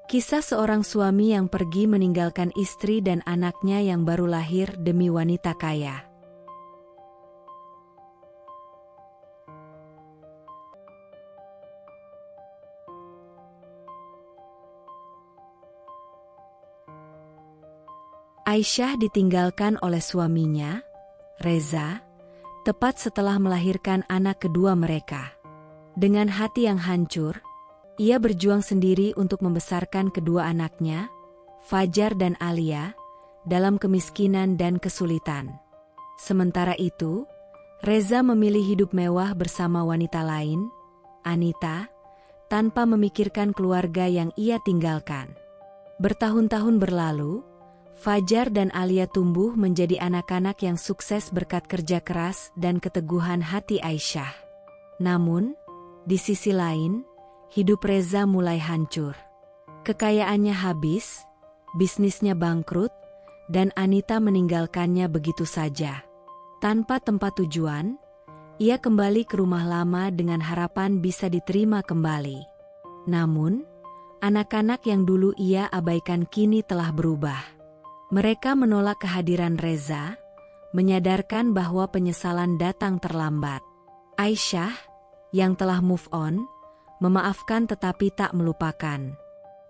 Kisah seorang suami yang pergi meninggalkan istri dan anaknya yang baru lahir demi wanita kaya. Aisyah ditinggalkan oleh suaminya, Reza, tepat setelah melahirkan anak kedua mereka. Dengan hati yang hancur, ia berjuang sendiri untuk membesarkan kedua anaknya, Fajar dan Alia, dalam kemiskinan dan kesulitan. Sementara itu, Reza memilih hidup mewah bersama wanita lain, Anita, tanpa memikirkan keluarga yang ia tinggalkan. Bertahun-tahun berlalu, Fajar dan Alia tumbuh menjadi anak-anak yang sukses berkat kerja keras dan keteguhan hati Aisyah. Namun, di sisi lain, hidup Reza mulai hancur. Kekayaannya habis, bisnisnya bangkrut, dan Anita meninggalkannya begitu saja. Tanpa tempat tujuan, ia kembali ke rumah lama dengan harapan bisa diterima kembali. Namun, anak-anak yang dulu ia abaikan kini telah berubah. Mereka menolak kehadiran Reza, menyadarkan bahwa penyesalan datang terlambat. Aisyah, yang telah move on, memaafkan tetapi tak melupakan.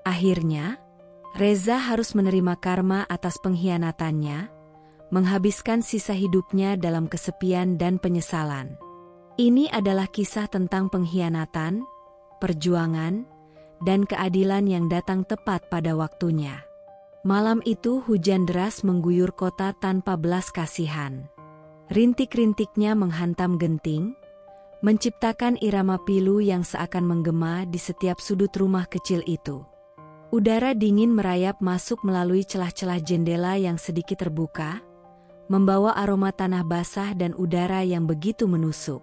Akhirnya, Reza harus menerima karma atas pengkhianatannya, menghabiskan sisa hidupnya dalam kesepian dan penyesalan. Ini adalah kisah tentang pengkhianatan, perjuangan, dan keadilan yang datang tepat pada waktunya. Malam itu hujan deras mengguyur kota tanpa belas kasihan. Rintik-rintiknya menghantam genting, menciptakan irama pilu yang seakan menggema di setiap sudut rumah kecil itu. Udara dingin merayap masuk melalui celah-celah jendela yang sedikit terbuka, membawa aroma tanah basah dan udara yang begitu menusuk.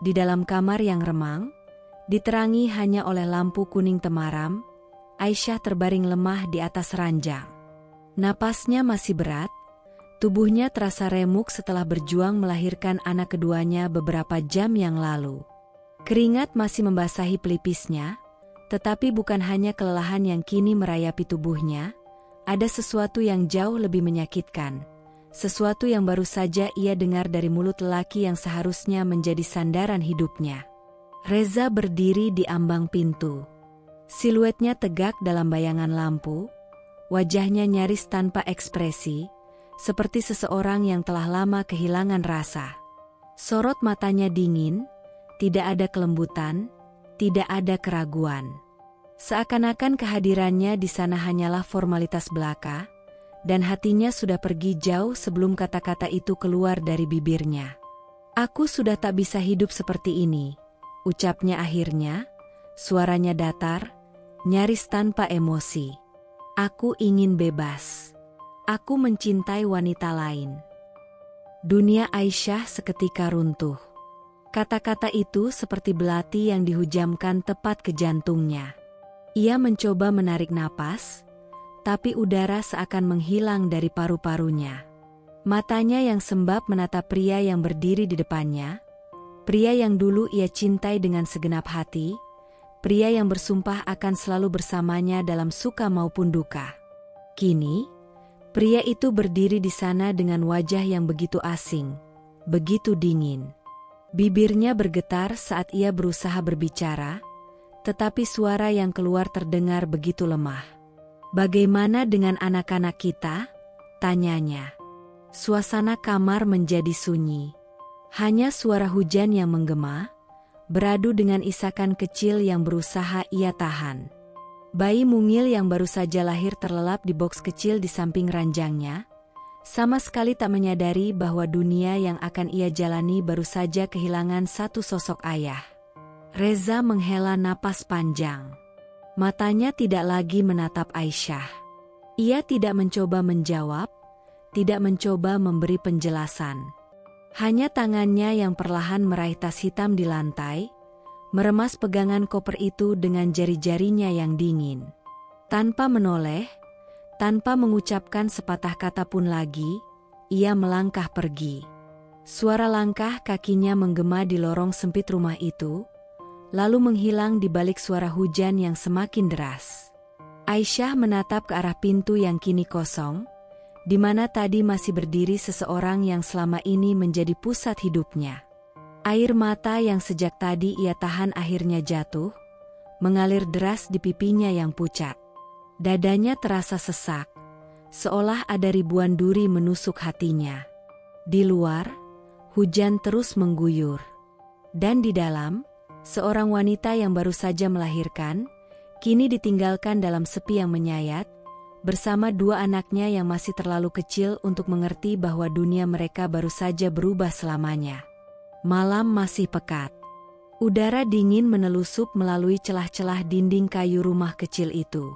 Di dalam kamar yang remang, diterangi hanya oleh lampu kuning temaram, Aisyah terbaring lemah di atas ranjang. Napasnya masih berat, tubuhnya terasa remuk setelah berjuang melahirkan anak keduanya beberapa jam yang lalu. Keringat masih membasahi pelipisnya, tetapi bukan hanya kelelahan yang kini merayapi tubuhnya, ada sesuatu yang jauh lebih menyakitkan, sesuatu yang baru saja ia dengar dari mulut lelaki yang seharusnya menjadi sandaran hidupnya. Reza berdiri di ambang pintu. Siluetnya tegak dalam bayangan lampu, wajahnya nyaris tanpa ekspresi, seperti seseorang yang telah lama kehilangan rasa. Sorot matanya dingin, tidak ada kelembutan, tidak ada keraguan. Seakan-akan kehadirannya di sana hanyalah formalitas belaka, dan hatinya sudah pergi jauh sebelum kata-kata itu keluar dari bibirnya. "Aku sudah tak bisa hidup seperti ini," ucapnya akhirnya, suaranya datar, nyaris tanpa emosi. "Aku ingin bebas. Aku mencintai wanita lain." Dunia Aisyah seketika runtuh. Kata-kata itu seperti belati yang dihujamkan tepat ke jantungnya. Ia mencoba menarik napas, tapi udara seakan menghilang dari paru-parunya. Matanya yang sembab menatap pria yang berdiri di depannya, pria yang dulu ia cintai dengan segenap hati, pria yang bersumpah akan selalu bersamanya dalam suka maupun duka. Kini, pria itu berdiri di sana dengan wajah yang begitu asing, begitu dingin. Bibirnya bergetar saat ia berusaha berbicara, tetapi suara yang keluar terdengar begitu lemah. "Bagaimana dengan anak-anak kita?" tanyanya. Suasana kamar menjadi sunyi. Hanya suara hujan yang menggema, beradu dengan isakan kecil yang berusaha ia tahan. Bayi mungil yang baru saja lahir terlelap di boks kecil di samping ranjangnya, sama sekali tak menyadari bahwa dunia yang akan ia jalani baru saja kehilangan satu sosok ayah. Reza menghela napas panjang. Matanya tidak lagi menatap Aisyah. Ia tidak mencoba menjawab, tidak mencoba memberi penjelasan. Hanya tangannya yang perlahan meraih tas hitam di lantai, meremas pegangan koper itu dengan jari-jarinya yang dingin. Tanpa menoleh, tanpa mengucapkan sepatah kata pun lagi, ia melangkah pergi. Suara langkah kakinya menggema di lorong sempit rumah itu, lalu menghilang di balik suara hujan yang semakin deras. Aisyah menatap ke arah pintu yang kini kosong, di mana tadi masih berdiri seseorang yang selama ini menjadi pusat hidupnya. Air mata yang sejak tadi ia tahan akhirnya jatuh, mengalir deras di pipinya yang pucat. Dadanya terasa sesak, seolah ada ribuan duri menusuk hatinya. Di luar, hujan terus mengguyur. Dan di dalam, seorang wanita yang baru saja melahirkan, kini ditinggalkan dalam sepi yang menyayat, bersama dua anaknya yang masih terlalu kecil untuk mengerti bahwa dunia mereka baru saja berubah selamanya. Malam masih pekat. Udara dingin menelusup melalui celah-celah dinding kayu rumah kecil itu.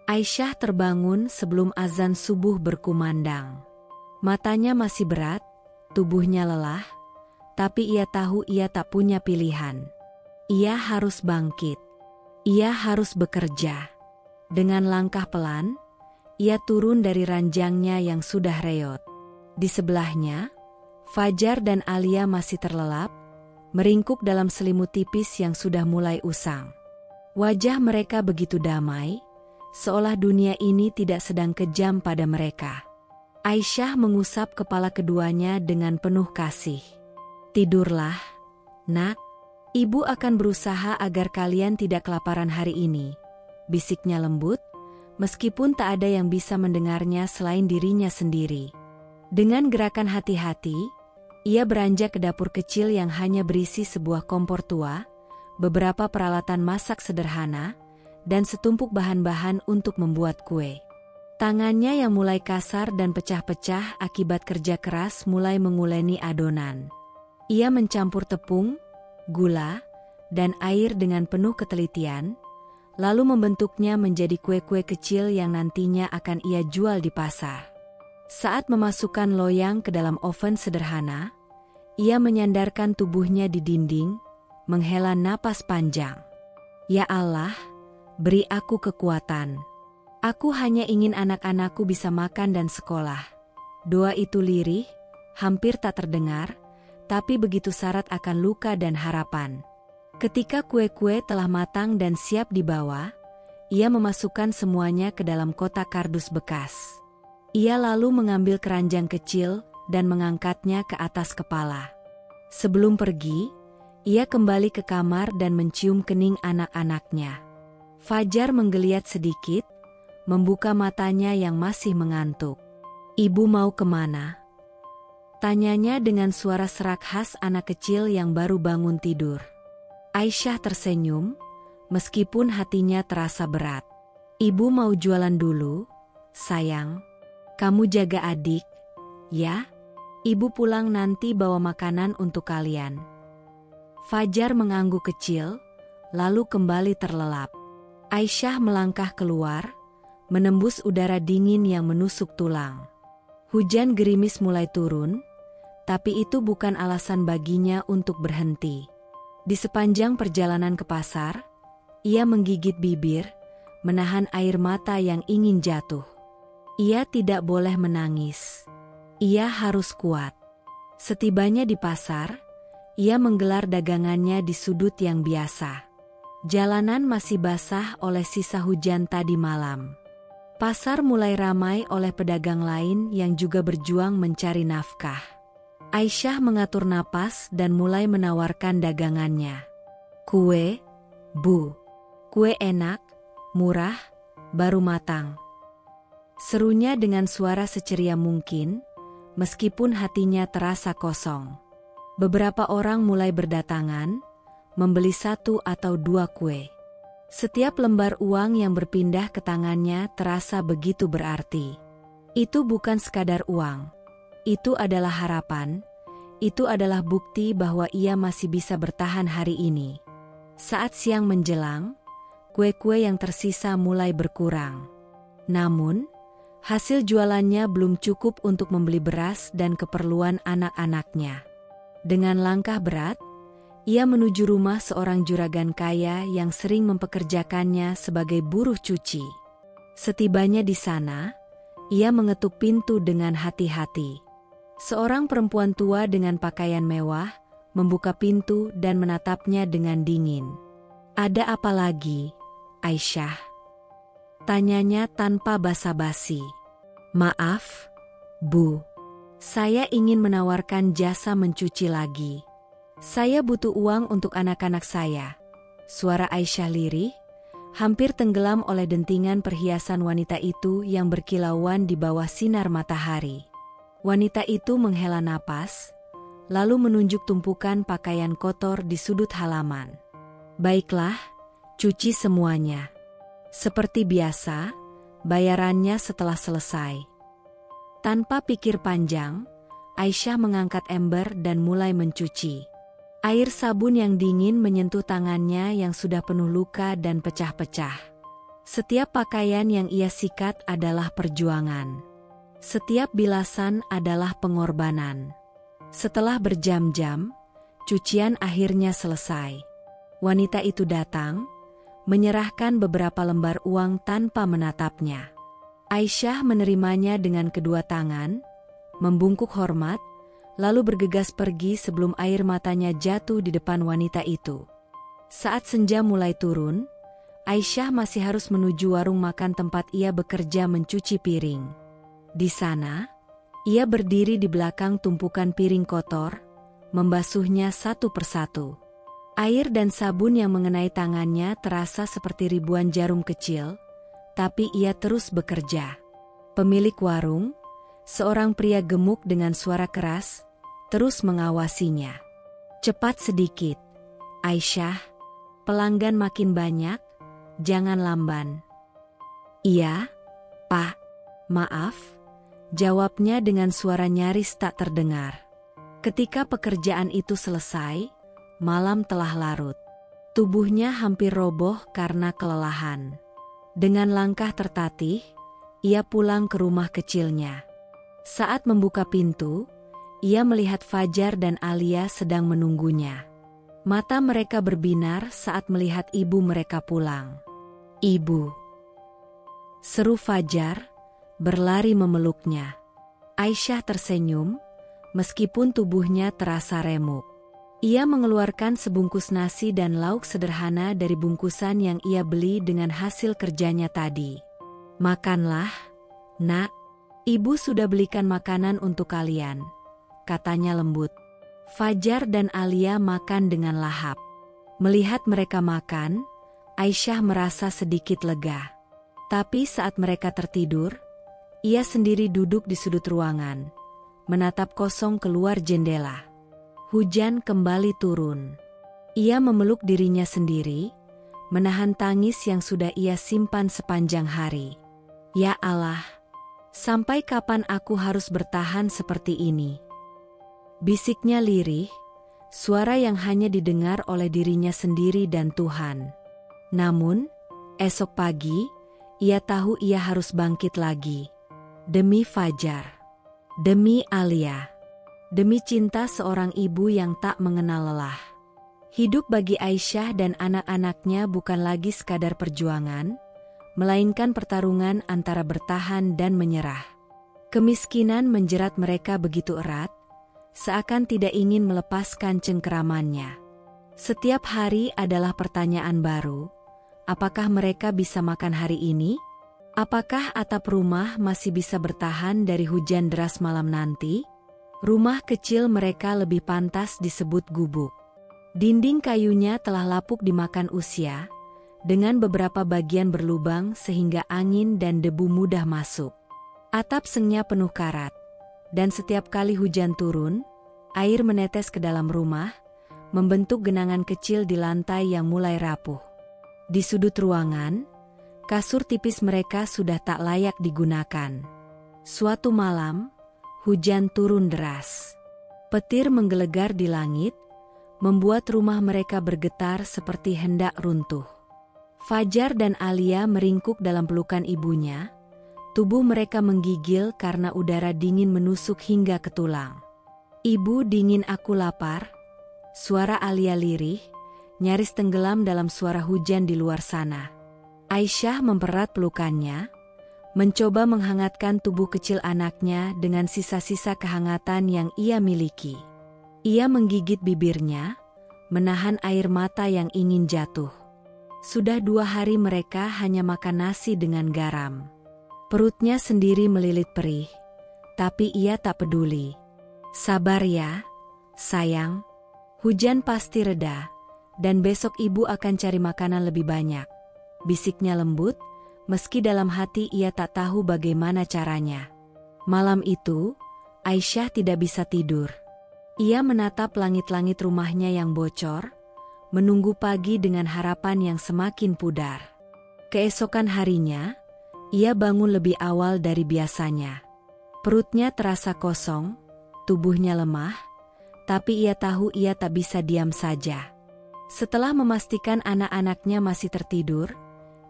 Aisyah terbangun sebelum azan subuh berkumandang. Matanya masih berat, tubuhnya lelah, tapi ia tahu ia tak punya pilihan. Ia harus bangkit. Ia harus bekerja. Dengan langkah pelan, ia turun dari ranjangnya yang sudah reot. Di sebelahnya, Fajar dan Alia masih terlelap, meringkuk dalam selimut tipis yang sudah mulai usang. Wajah mereka begitu damai, seolah dunia ini tidak sedang kejam pada mereka. Aisyah mengusap kepala keduanya dengan penuh kasih. "Tidurlah, nak. Ibu akan berusaha agar kalian tidak kelaparan hari ini," bisiknya lembut, meskipun tak ada yang bisa mendengarnya selain dirinya sendiri. Dengan gerakan hati-hati, ia beranjak ke dapur kecil yang hanya berisi sebuah kompor tua, beberapa peralatan masak sederhana, dan setumpuk bahan-bahan untuk membuat kue. Tangannya yang mulai kasar dan pecah-pecah akibat kerja keras mulai menguleni adonan. Ia mencampur tepung, gula, dan air dengan penuh ketelitian, lalu membentuknya menjadi kue-kue kecil yang nantinya akan ia jual di pasar. Saat memasukkan loyang ke dalam oven sederhana, ia menyandarkan tubuhnya di dinding, menghela napas panjang. "Ya Allah, beri aku kekuatan. Aku hanya ingin anak-anakku bisa makan dan sekolah." Doa itu lirih, hampir tak terdengar, tapi begitu syarat akan luka dan harapan. Ketika kue-kue telah matang dan siap dibawa, ia memasukkan semuanya ke dalam kotak kardus bekas. Ia lalu mengambil keranjang kecil dan mengangkatnya ke atas kepala. Sebelum pergi, ia kembali ke kamar dan mencium kening anak-anaknya. Fajar menggeliat sedikit, membuka matanya yang masih mengantuk. "Ibu mau kemana?" tanyanya dengan suara serak khas anak kecil yang baru bangun tidur. Aisyah tersenyum, meskipun hatinya terasa berat. "Ibu mau jualan dulu, sayang. Kamu jaga adik, ya? Ibu pulang nanti bawa makanan untuk kalian." Fajar mengangguk kecil, lalu kembali terlelap. Aisyah melangkah keluar, menembus udara dingin yang menusuk tulang. Hujan gerimis mulai turun, tapi itu bukan alasan baginya untuk berhenti. Di sepanjang perjalanan ke pasar, ia menggigit bibir, menahan air mata yang ingin jatuh. Ia tidak boleh menangis. Ia harus kuat. Setibanya di pasar, ia menggelar dagangannya di sudut yang biasa. Jalanan masih basah oleh sisa hujan tadi malam. Pasar mulai ramai oleh pedagang lain yang juga berjuang mencari nafkah. Aisyah mengatur napas dan mulai menawarkan dagangannya. "Kue, Bu. Kue enak, murah, baru matang," serunya dengan suara seceria mungkin, meskipun hatinya terasa kosong. Beberapa orang mulai berdatangan, membeli satu atau dua kue. Setiap lembar uang yang berpindah ke tangannya terasa begitu berarti. Itu bukan sekadar uang. Itu adalah harapan. Itu adalah bukti bahwa ia masih bisa bertahan hari ini. Saat siang menjelang, kue-kue yang tersisa mulai berkurang. Namun, hasil jualannya belum cukup untuk membeli beras dan keperluan anak-anaknya. Dengan langkah berat, ia menuju rumah seorang juragan kaya yang sering mempekerjakannya sebagai buruh cuci. Setibanya di sana, ia mengetuk pintu dengan hati-hati. Seorang perempuan tua dengan pakaian mewah membuka pintu dan menatapnya dengan dingin. "Ada apa lagi, Aisyah?" Tanyanya tanpa basa-basi. Maaf, Bu. Saya ingin menawarkan jasa mencuci lagi. Saya butuh uang untuk anak-anak saya. Suara Aisyah lirih, hampir tenggelam oleh dentingan perhiasan wanita itu yang berkilauan di bawah sinar matahari. Wanita itu menghela napas, lalu menunjuk tumpukan pakaian kotor di sudut halaman. Baiklah, cuci semuanya. Seperti biasa, bayarannya setelah selesai. Tanpa pikir panjang, Aisyah mengangkat ember dan mulai mencuci. Air sabun yang dingin menyentuh tangannya yang sudah penuh luka dan pecah-pecah. Setiap pakaian yang ia sikat adalah perjuangan. Setiap bilasan adalah pengorbanan. Setelah berjam-jam, cucian akhirnya selesai. Wanita itu datang, menyerahkan beberapa lembar uang tanpa menatapnya. Aisyah menerimanya dengan kedua tangan, membungkuk hormat, lalu bergegas pergi sebelum air matanya jatuh di depan wanita itu. Saat senja mulai turun, Aisyah masih harus menuju warung makan tempat ia bekerja mencuci piring. Di sana, ia berdiri di belakang tumpukan piring kotor, membasuhnya satu persatu. Air dan sabun yang mengenai tangannya terasa seperti ribuan jarum kecil, tapi ia terus bekerja. Pemilik warung, seorang pria gemuk dengan suara keras, terus mengawasinya. Cepat sedikit, Aisyah, pelanggan makin banyak, jangan lamban. Iya, Pak, maaf, jawabnya dengan suara nyaris tak terdengar. Ketika pekerjaan itu selesai, malam telah larut. Tubuhnya hampir roboh karena kelelahan. Dengan langkah tertatih, ia pulang ke rumah kecilnya. Saat membuka pintu, ia melihat Fajar dan Alia sedang menunggunya. Mata mereka berbinar saat melihat ibu mereka pulang. "Ibu!" seru Fajar, berlari memeluknya. Aisyah tersenyum, meskipun tubuhnya terasa remuk. Ia mengeluarkan sebungkus nasi dan lauk sederhana dari bungkusan yang ia beli dengan hasil kerjanya tadi. "Makanlah, Nak. Ibu sudah belikan makanan untuk kalian," katanya lembut. Fajar dan Alia makan dengan lahap. Melihat mereka makan, Aisyah merasa sedikit lega. Tapi saat mereka tertidur, ia sendiri duduk di sudut ruangan, menatap kosong keluar jendela. Hujan kembali turun. Ia memeluk dirinya sendiri, menahan tangis yang sudah ia simpan sepanjang hari. "Ya Allah, sampai kapan aku harus bertahan seperti ini?" Bisiknya lirih, suara yang hanya didengar oleh dirinya sendiri dan Tuhan. Namun, esok pagi, ia tahu ia harus bangkit lagi. Demi Fajar, demi Alia, demi cinta seorang ibu yang tak mengenal lelah. Hidup bagi Aisyah dan anak-anaknya bukan lagi sekadar perjuangan, melainkan pertarungan antara bertahan dan menyerah. Kemiskinan menjerat mereka begitu erat, seakan tidak ingin melepaskan cengkeramannya. Setiap hari adalah pertanyaan baru, apakah mereka bisa makan hari ini? Apakah atap rumah masih bisa bertahan dari hujan deras malam nanti? Rumah kecil mereka lebih pantas disebut gubuk. Dinding kayunya telah lapuk dimakan usia, dengan beberapa bagian berlubang sehingga angin dan debu mudah masuk. Atap sengnya penuh karat, dan setiap kali hujan turun, air menetes ke dalam rumah, membentuk genangan kecil di lantai yang mulai rapuh. Di sudut ruangan, kasur tipis mereka sudah tak layak digunakan. Suatu malam, hujan turun deras. Petir menggelegar di langit, membuat rumah mereka bergetar seperti hendak runtuh. Fajar dan Alia meringkuk dalam pelukan ibunya, tubuh mereka menggigil karena udara dingin menusuk hingga ke tulang. "Ibu, dingin, aku lapar," suara Alia lirih, nyaris tenggelam dalam suara hujan di luar sana. Aisyah mempererat pelukannya, mencoba menghangatkan tubuh kecil anaknya dengan sisa-sisa kehangatan yang ia miliki. Ia menggigit bibirnya, menahan air mata yang ingin jatuh. Sudah 2 hari mereka hanya makan nasi dengan garam. Perutnya sendiri melilit perih, tapi ia tak peduli. Sabar ya, sayang. Hujan pasti reda, dan besok ibu akan cari makanan lebih banyak. Bisiknya lembut, meski dalam hati ia tak tahu bagaimana caranya. Malam itu, Aisyah tidak bisa tidur. Ia menatap langit-langit rumahnya yang bocor, menunggu pagi dengan harapan yang semakin pudar. Keesokan harinya, ia bangun lebih awal dari biasanya. Perutnya terasa kosong, tubuhnya lemah, tapi ia tahu ia tak bisa diam saja. Setelah memastikan anak-anaknya masih tertidur,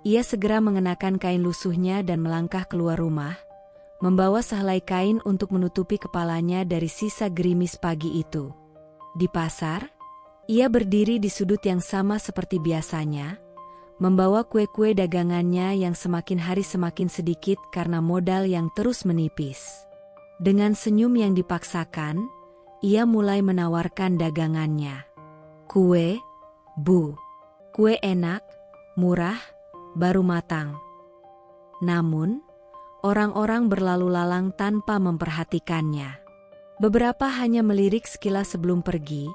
ia segera mengenakan kain lusuhnya dan melangkah keluar rumah, membawa sehelai kain untuk menutupi kepalanya dari sisa gerimis pagi itu. Di pasar, ia berdiri di sudut yang sama seperti biasanya, membawa kue-kue dagangannya yang semakin hari semakin sedikit karena modal yang terus menipis. Dengan senyum yang dipaksakan, ia mulai menawarkan dagangannya. Kue, Bu. Kue enak, murah, baru matang. Namun, orang-orang berlalu lalang tanpa memperhatikannya. Beberapa hanya melirik sekilas sebelum pergi,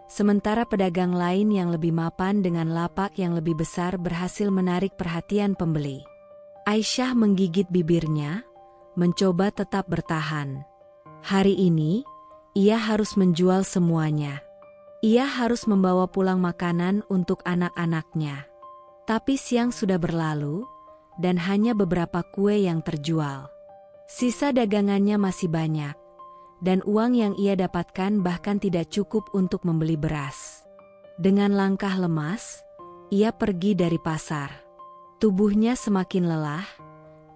sementara pedagang lain yang lebih mapan dengan lapak yang lebih besar berhasil menarik perhatian pembeli. Aisyah menggigit bibirnya, mencoba tetap bertahan. Hari ini, ia harus menjual semuanya. Ia harus membawa pulang makanan untuk anak-anaknya. Tapi siang sudah berlalu, dan hanya beberapa kue yang terjual. Sisa dagangannya masih banyak, dan uang yang ia dapatkan bahkan tidak cukup untuk membeli beras. Dengan langkah lemas, ia pergi dari pasar. Tubuhnya semakin lelah,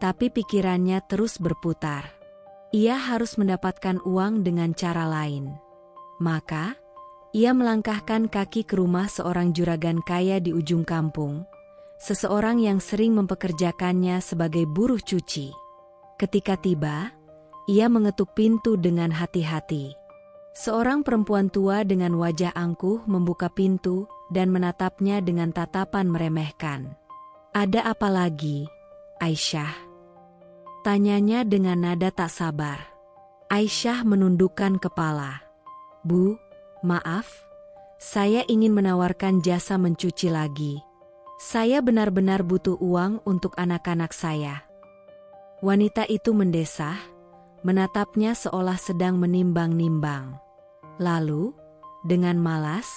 tapi pikirannya terus berputar. Ia harus mendapatkan uang dengan cara lain. Maka, ia melangkahkan kaki ke rumah seorang juragan kaya di ujung kampung, seseorang yang sering mempekerjakannya sebagai buruh cuci. Ketika tiba, ia mengetuk pintu dengan hati-hati. Seorang perempuan tua dengan wajah angkuh membuka pintu dan menatapnya dengan tatapan meremehkan. "Ada apa lagi, Aisyah?" tanyanya dengan nada tak sabar. Aisyah menundukkan kepala. "Bu, maaf, saya ingin menawarkan jasa mencuci lagi. Saya benar-benar butuh uang untuk anak-anak saya." Wanita itu mendesah, menatapnya seolah sedang menimbang-nimbang. Lalu, dengan malas,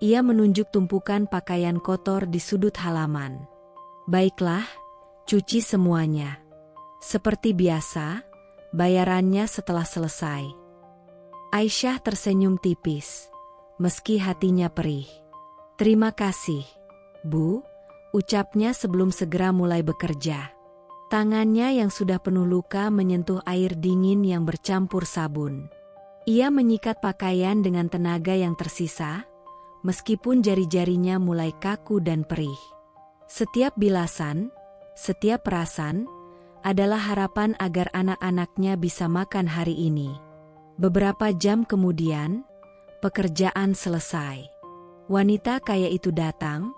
ia menunjuk tumpukan pakaian kotor di sudut halaman. "Baiklah, cuci semuanya. Seperti biasa, bayarannya setelah selesai." Aisyah tersenyum tipis, meski hatinya perih. "Terima kasih, Bu," ucapnya sebelum segera mulai bekerja. Tangannya yang sudah penuh luka menyentuh air dingin yang bercampur sabun. Ia menyikat pakaian dengan tenaga yang tersisa, meskipun jari-jarinya mulai kaku dan perih. Setiap bilasan, setiap perasan, adalah harapan agar anak-anaknya bisa makan hari ini. Beberapa jam kemudian, pekerjaan selesai. Wanita kaya itu datang,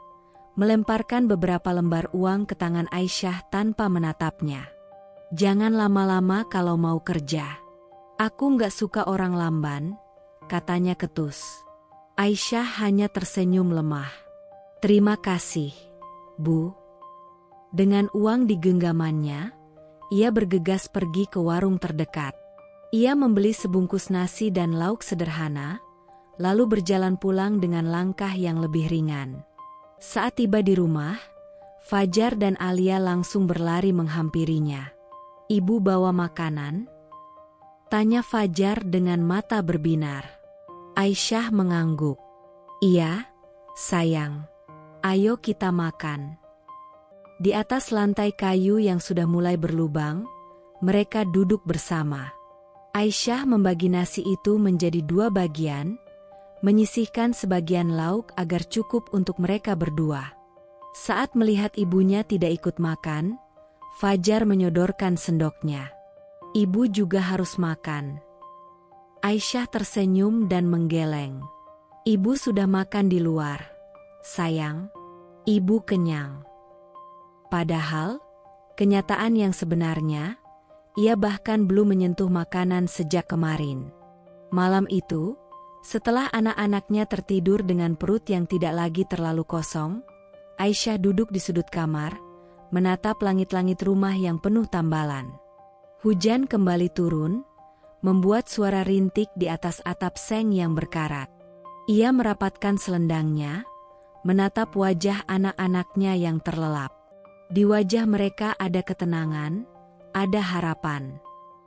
melemparkan beberapa lembar uang ke tangan Aisyah tanpa menatapnya. "Jangan lama-lama kalau mau kerja. Aku nggak suka orang lamban," katanya ketus. Aisyah hanya tersenyum lemah. "Terima kasih, Bu." Dengan uang di genggamannya, ia bergegas pergi ke warung terdekat. Ia membeli sebungkus nasi dan lauk sederhana, lalu berjalan pulang dengan langkah yang lebih ringan. Saat tiba di rumah, Fajar dan Alia langsung berlari menghampirinya. "Ibu bawa makanan?" tanya Fajar dengan mata berbinar. Aisyah mengangguk. "Iya, sayang. Ayo kita makan." Di atas lantai kayu yang sudah mulai berlubang, mereka duduk bersama. Aisyah membagi nasi itu menjadi 2 bagian, menyisihkan sebagian lauk agar cukup untuk mereka berdua. Saat melihat ibunya tidak ikut makan, Fajar menyodorkan sendoknya. "Ibu juga harus makan." Aisyah tersenyum dan menggeleng. "Ibu sudah makan di luar, sayang." Ibu kenyang. Padahal, kenyataan yang sebenarnya, ia bahkan belum menyentuh makanan sejak kemarin. Malam itu, setelah anak-anaknya tertidur dengan perut yang tidak lagi terlalu kosong, Aisyah duduk di sudut kamar, menatap langit-langit rumah yang penuh tambalan. Hujan kembali turun, membuat suara rintik di atas atap seng yang berkarat. Ia merapatkan selendangnya, menatap wajah anak-anaknya yang terlelap. Di wajah mereka ada ketenangan, ada harapan.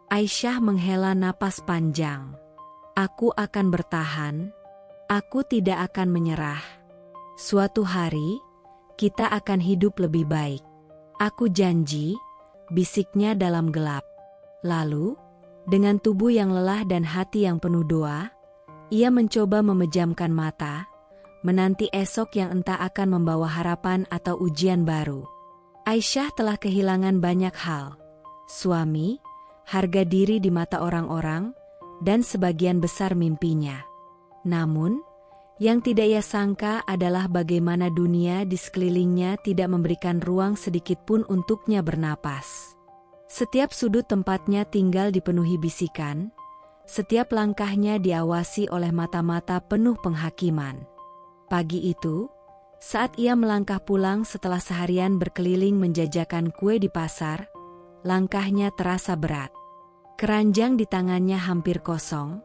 Aisyah menghela napas panjang. Aku akan bertahan, aku tidak akan menyerah. Suatu hari, kita akan hidup lebih baik. Aku janji, bisiknya dalam gelap. Lalu, dengan tubuh yang lelah dan hati yang penuh doa, ia mencoba memejamkan mata, menanti esok yang entah akan membawa harapan atau ujian baru. Aisyah telah kehilangan banyak hal. Suami, harga diri di mata orang-orang, dan sebagian besar mimpinya. Namun, yang tidak ia sangka adalah bagaimana dunia di sekelilingnya tidak memberikan ruang sedikitpun untuknya bernapas. Setiap sudut tempatnya tinggal dipenuhi bisikan, setiap langkahnya diawasi oleh mata-mata penuh penghakiman. Pagi itu, saat ia melangkah pulang setelah seharian berkeliling menjajakan kue di pasar, langkahnya terasa berat. Keranjang di tangannya hampir kosong,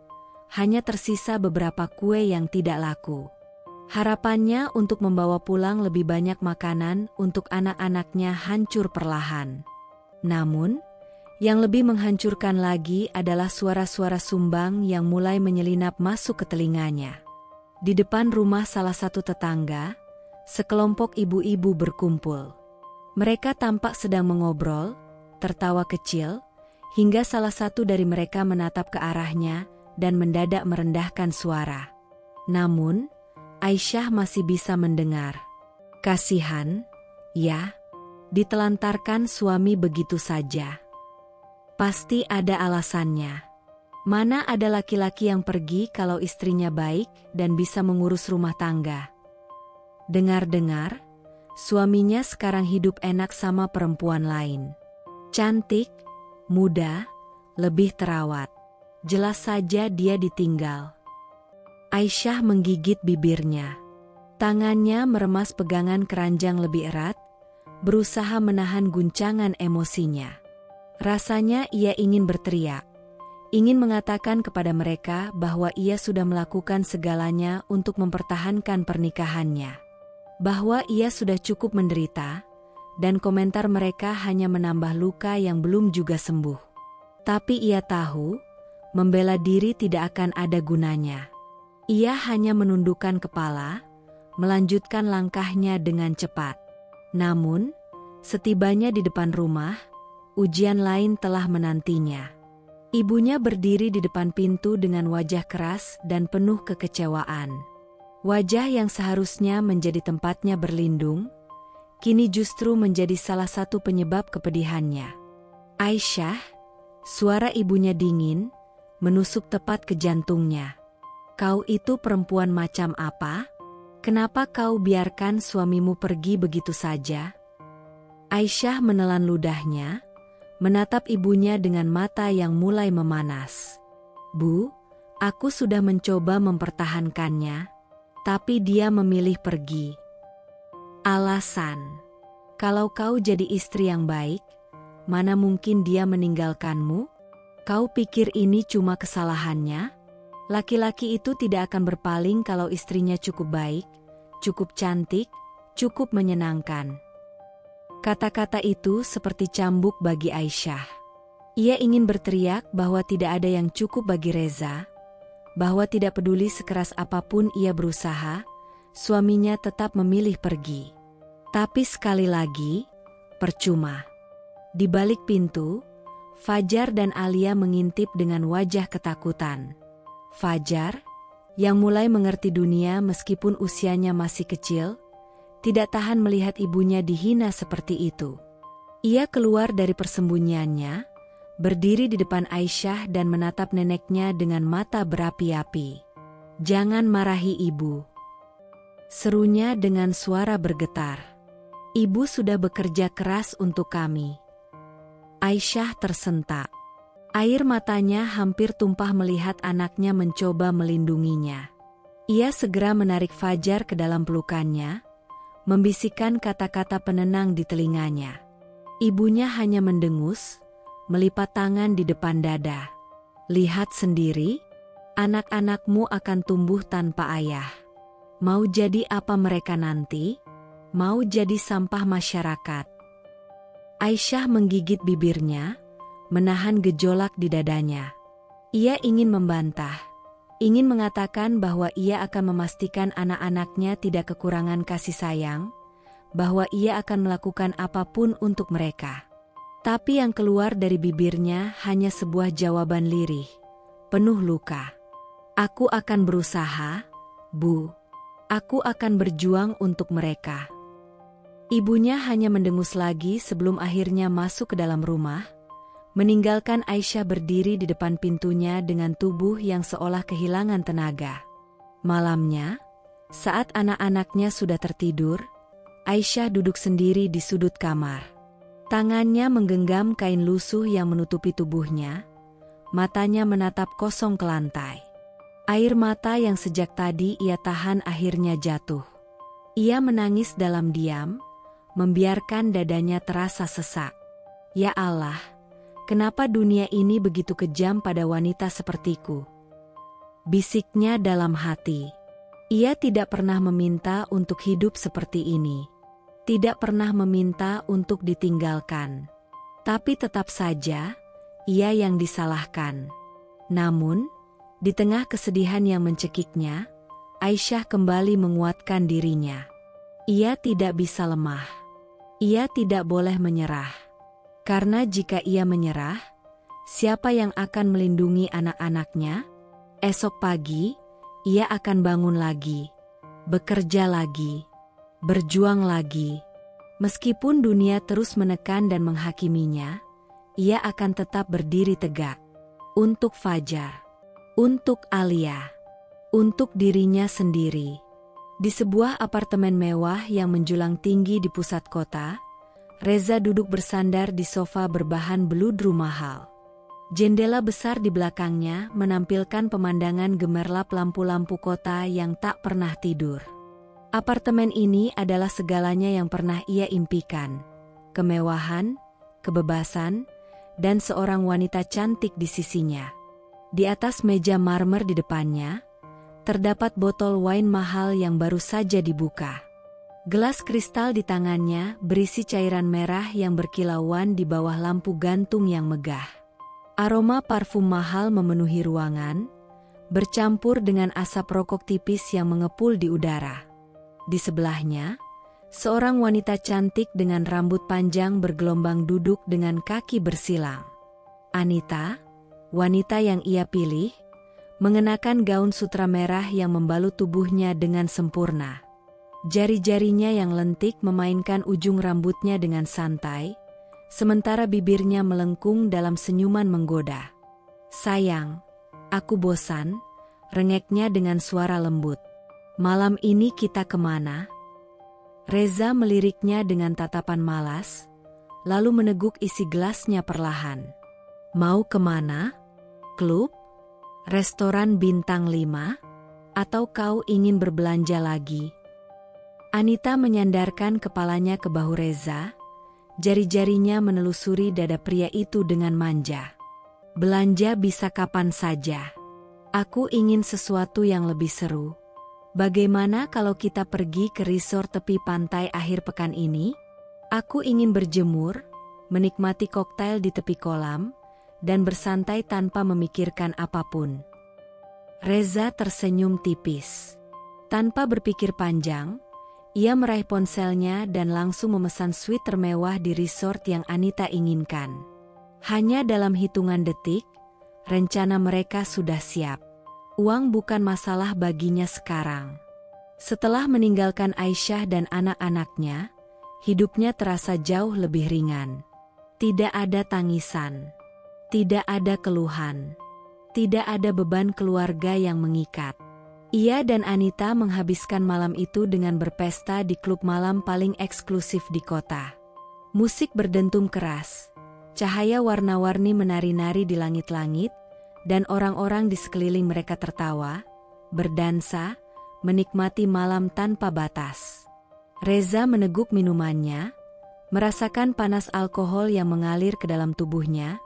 hanya tersisa beberapa kue yang tidak laku. Harapannya untuk membawa pulang lebih banyak makanan untuk anak-anaknya hancur perlahan. Namun, yang lebih menghancurkan lagi adalah suara-suara sumbang yang mulai menyelinap masuk ke telinganya. Di depan rumah salah satu tetangga, sekelompok ibu-ibu berkumpul. Mereka tampak sedang mengobrol, tertawa kecil, hingga salah satu dari mereka menatap ke arahnya dan mendadak merendahkan suara. Namun, Aisyah masih bisa mendengar. Kasihan, ya, ditelantarkan suami begitu saja. Pasti ada alasannya. Mana ada laki-laki yang pergi kalau istrinya baik dan bisa mengurus rumah tangga. Dengar-dengar, suaminya sekarang hidup enak sama perempuan lain. Cantik, muda, lebih terawat. Jelas saja dia ditinggal. Aisyah menggigit bibirnya. Tangannya meremas pegangan keranjang lebih erat, berusaha menahan guncangan emosinya. Rasanya ia ingin berteriak, ingin mengatakan kepada mereka bahwa ia sudah melakukan segalanya untuk mempertahankan pernikahannya. Bahwa ia sudah cukup menderita, dan komentar mereka hanya menambah luka yang belum juga sembuh. Tapi ia tahu, membela diri tidak akan ada gunanya. Ia hanya menundukkan kepala, melanjutkan langkahnya dengan cepat. Namun, setibanya di depan rumah, ujian lain telah menantinya. Ibunya berdiri di depan pintu dengan wajah keras dan penuh kekecewaan. Wajah yang seharusnya menjadi tempatnya berlindung, kini justru menjadi salah satu penyebab kepedihannya. Aisyah, suara ibunya dingin, menusuk tepat ke jantungnya. Kau itu perempuan macam apa? Kenapa kau biarkan suamimu pergi begitu saja? Aisyah menelan ludahnya, menatap ibunya dengan mata yang mulai memanas. Bu, aku sudah mencoba mempertahankannya, tapi dia memilih pergi. Alasan, kalau kau jadi istri yang baik, mana mungkin dia meninggalkanmu? Kau pikir ini cuma kesalahannya? Laki-laki itu tidak akan berpaling kalau istrinya cukup baik, cukup cantik, cukup menyenangkan. Kata-kata itu seperti cambuk bagi Aisyah. Ia ingin berteriak bahwa tidak ada yang cukup bagi Reza, bahwa tidak peduli sekeras apapun ia berusaha, suaminya tetap memilih pergi. Tapi sekali lagi, percuma. Di balik pintu, Fajar dan Alia mengintip dengan wajah ketakutan. Fajar, yang mulai mengerti dunia meskipun usianya masih kecil, tidak tahan melihat ibunya dihina seperti itu. Ia keluar dari persembunyiannya, berdiri di depan Aisyah dan menatap neneknya dengan mata berapi-api. Jangan marahi ibu. serunya dengan suara bergetar. Ibu sudah bekerja keras untuk kami. Aisyah tersentak. Air matanya hampir tumpah melihat anaknya mencoba melindunginya. Ia segera menarik Fajar ke dalam pelukannya, membisikkan kata-kata penenang di telinganya. Ibunya hanya mendengus, melipat tangan di depan dada. Lihat sendiri, anak-anakmu akan tumbuh tanpa ayah. Mau jadi apa mereka nanti? Mau jadi sampah masyarakat. Aisyah menggigit bibirnya, menahan gejolak di dadanya. Ia ingin membantah, ingin mengatakan bahwa ia akan memastikan anak-anaknya tidak kekurangan kasih sayang, bahwa ia akan melakukan apapun untuk mereka. Tapi yang keluar dari bibirnya hanya sebuah jawaban lirih, penuh luka. Aku akan berusaha, Bu. Aku akan berjuang untuk mereka. Ibunya hanya mendengus lagi sebelum akhirnya masuk ke dalam rumah, meninggalkan Aisyah berdiri di depan pintunya dengan tubuh yang seolah kehilangan tenaga. Malamnya, saat anak-anaknya sudah tertidur, Aisyah duduk sendiri di sudut kamar. Tangannya menggenggam kain lusuh yang menutupi tubuhnya, matanya menatap kosong ke lantai. Air mata yang sejak tadi ia tahan akhirnya jatuh. Ia menangis dalam diam, membiarkan dadanya terasa sesak. Ya Allah, kenapa dunia ini begitu kejam pada wanita sepertiku? Bisiknya dalam hati. Ia tidak pernah meminta untuk hidup seperti ini. Tidak pernah meminta untuk ditinggalkan. Tapi tetap saja, ia yang disalahkan. Namun, di tengah kesedihan yang mencekiknya, Aisyah kembali menguatkan dirinya. Ia tidak bisa lemah. Ia tidak boleh menyerah. Karena jika ia menyerah, siapa yang akan melindungi anak-anaknya? Esok pagi, ia akan bangun lagi, bekerja lagi, berjuang lagi. Meskipun dunia terus menekan dan menghakiminya, ia akan tetap berdiri tegak. Untuk Fajar, untuk Alia, untuk dirinya sendiri. Di sebuah apartemen mewah yang menjulang tinggi di pusat kota, Reza duduk bersandar di sofa berbahan beludru mahal. Jendela besar di belakangnya menampilkan pemandangan gemerlap lampu-lampu kota yang tak pernah tidur. Apartemen ini adalah segalanya yang pernah ia impikan. Kemewahan, kebebasan, dan seorang wanita cantik di sisinya. Di atas meja marmer di depannya, terdapat botol wine mahal yang baru saja dibuka. Gelas kristal di tangannya berisi cairan merah yang berkilauan di bawah lampu gantung yang megah. Aroma parfum mahal memenuhi ruangan, bercampur dengan asap rokok tipis yang mengepul di udara. Di sebelahnya, seorang wanita cantik dengan rambut panjang bergelombang duduk dengan kaki bersilang. Anita, wanita yang ia pilih, mengenakan gaun sutra merah yang membalut tubuhnya dengan sempurna. Jari-jarinya yang lentik memainkan ujung rambutnya dengan santai, sementara bibirnya melengkung dalam senyuman menggoda. Sayang, aku bosan, rengeknya dengan suara lembut. Malam ini kita kemana? Reza meliriknya dengan tatapan malas, lalu meneguk isi gelasnya perlahan. Mau kemana? Klub? Restoran bintang 5? Atau kau ingin berbelanja lagi? Anita menyandarkan kepalanya ke bahu Reza, jari-jarinya menelusuri dada pria itu dengan manja. Belanja bisa kapan saja. Aku ingin sesuatu yang lebih seru. Bagaimana kalau kita pergi ke resort tepi pantai akhir pekan ini? Aku ingin berjemur, menikmati koktail di tepi kolam, dan bersantai tanpa memikirkan apapun. Reza tersenyum tipis. Tanpa berpikir panjang, ia meraih ponselnya dan langsung memesan suite termewah di resort yang Anita inginkan. Hanya dalam hitungan detik, rencana mereka sudah siap. Uang bukan masalah baginya sekarang. Setelah meninggalkan Aisyah dan anak-anaknya, hidupnya terasa jauh lebih ringan. Tidak ada tangisan. Tidak ada keluhan. Tidak ada beban keluarga yang mengikat. Ia dan Anita menghabiskan malam itu dengan berpesta di klub malam paling eksklusif di kota. Musik berdentum keras, cahaya warna-warni menari-nari di langit-langit, dan orang-orang di sekeliling mereka tertawa, berdansa, menikmati malam tanpa batas. Reza meneguk minumannya, merasakan panas alkohol yang mengalir ke dalam tubuhnya,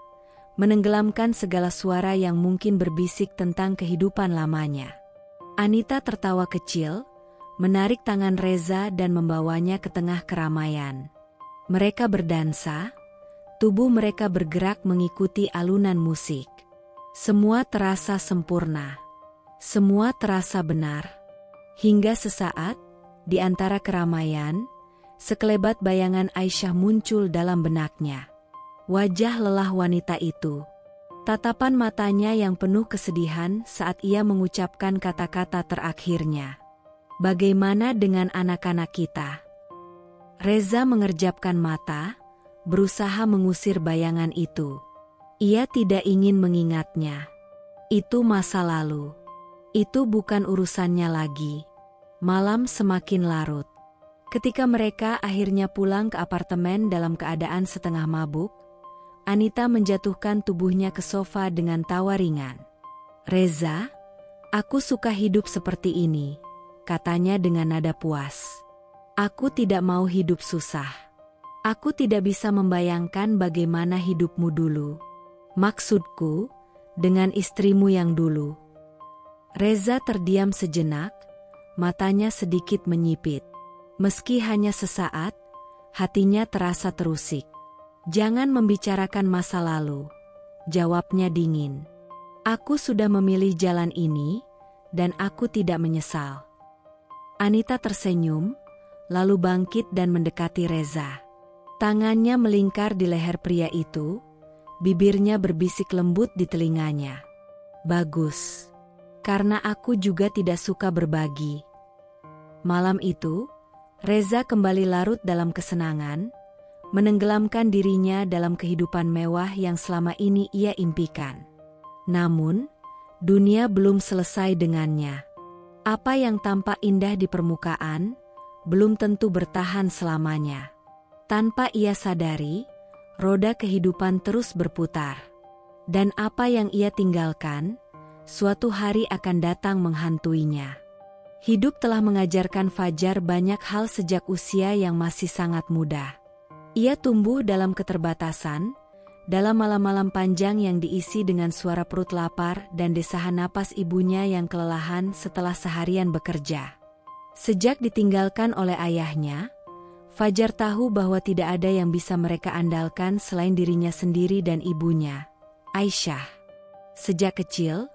menenggelamkan segala suara yang mungkin berbisik tentang kehidupan lamanya. Anita tertawa kecil, menarik tangan Reza dan membawanya ke tengah keramaian. Mereka berdansa, tubuh mereka bergerak mengikuti alunan musik. Semua terasa sempurna. Semua terasa benar. Hingga sesaat, di antara keramaian, sekelebat bayangan Aisyah muncul dalam benaknya. Wajah lelah wanita itu. Tatapan matanya yang penuh kesedihan saat ia mengucapkan kata-kata terakhirnya. Bagaimana dengan anak-anak kita? Reza mengerjapkan mata, berusaha mengusir bayangan itu. Ia tidak ingin mengingatnya. Itu masa lalu. Itu bukan urusannya lagi. Malam semakin larut. Ketika mereka akhirnya pulang ke apartemen dalam keadaan setengah mabuk, Anita menjatuhkan tubuhnya ke sofa dengan tawa ringan. "Reza, aku suka hidup seperti ini," katanya dengan nada puas. "Aku tidak mau hidup susah. Aku tidak bisa membayangkan bagaimana hidupmu dulu. Maksudku, dengan istrimu yang dulu." Reza terdiam sejenak, matanya sedikit menyipit. Meski hanya sesaat, hatinya terasa terusik. "Jangan membicarakan masa lalu," jawabnya dingin. "Aku sudah memilih jalan ini, dan aku tidak menyesal." Anita tersenyum, lalu bangkit dan mendekati Reza. Tangannya melingkar di leher pria itu, bibirnya berbisik lembut di telinganya. "Bagus. Karena aku juga tidak suka berbagi." Malam itu, Reza kembali larut dalam kesenangan, menenggelamkan dirinya dalam kehidupan mewah yang selama ini ia impikan. Namun, dunia belum selesai dengannya. Apa yang tampak indah di permukaan, belum tentu bertahan selamanya. Tanpa ia sadari, roda kehidupan terus berputar. Dan apa yang ia tinggalkan, suatu hari akan datang menghantuinya. Hidup telah mengajarkan Fajar banyak hal sejak usia yang masih sangat muda. Ia tumbuh dalam keterbatasan, dalam malam-malam panjang yang diisi dengan suara perut lapar dan desahan napas ibunya yang kelelahan setelah seharian bekerja. Sejak ditinggalkan oleh ayahnya, Fajar tahu bahwa tidak ada yang bisa mereka andalkan selain dirinya sendiri dan ibunya, Aisyah. Sejak kecil,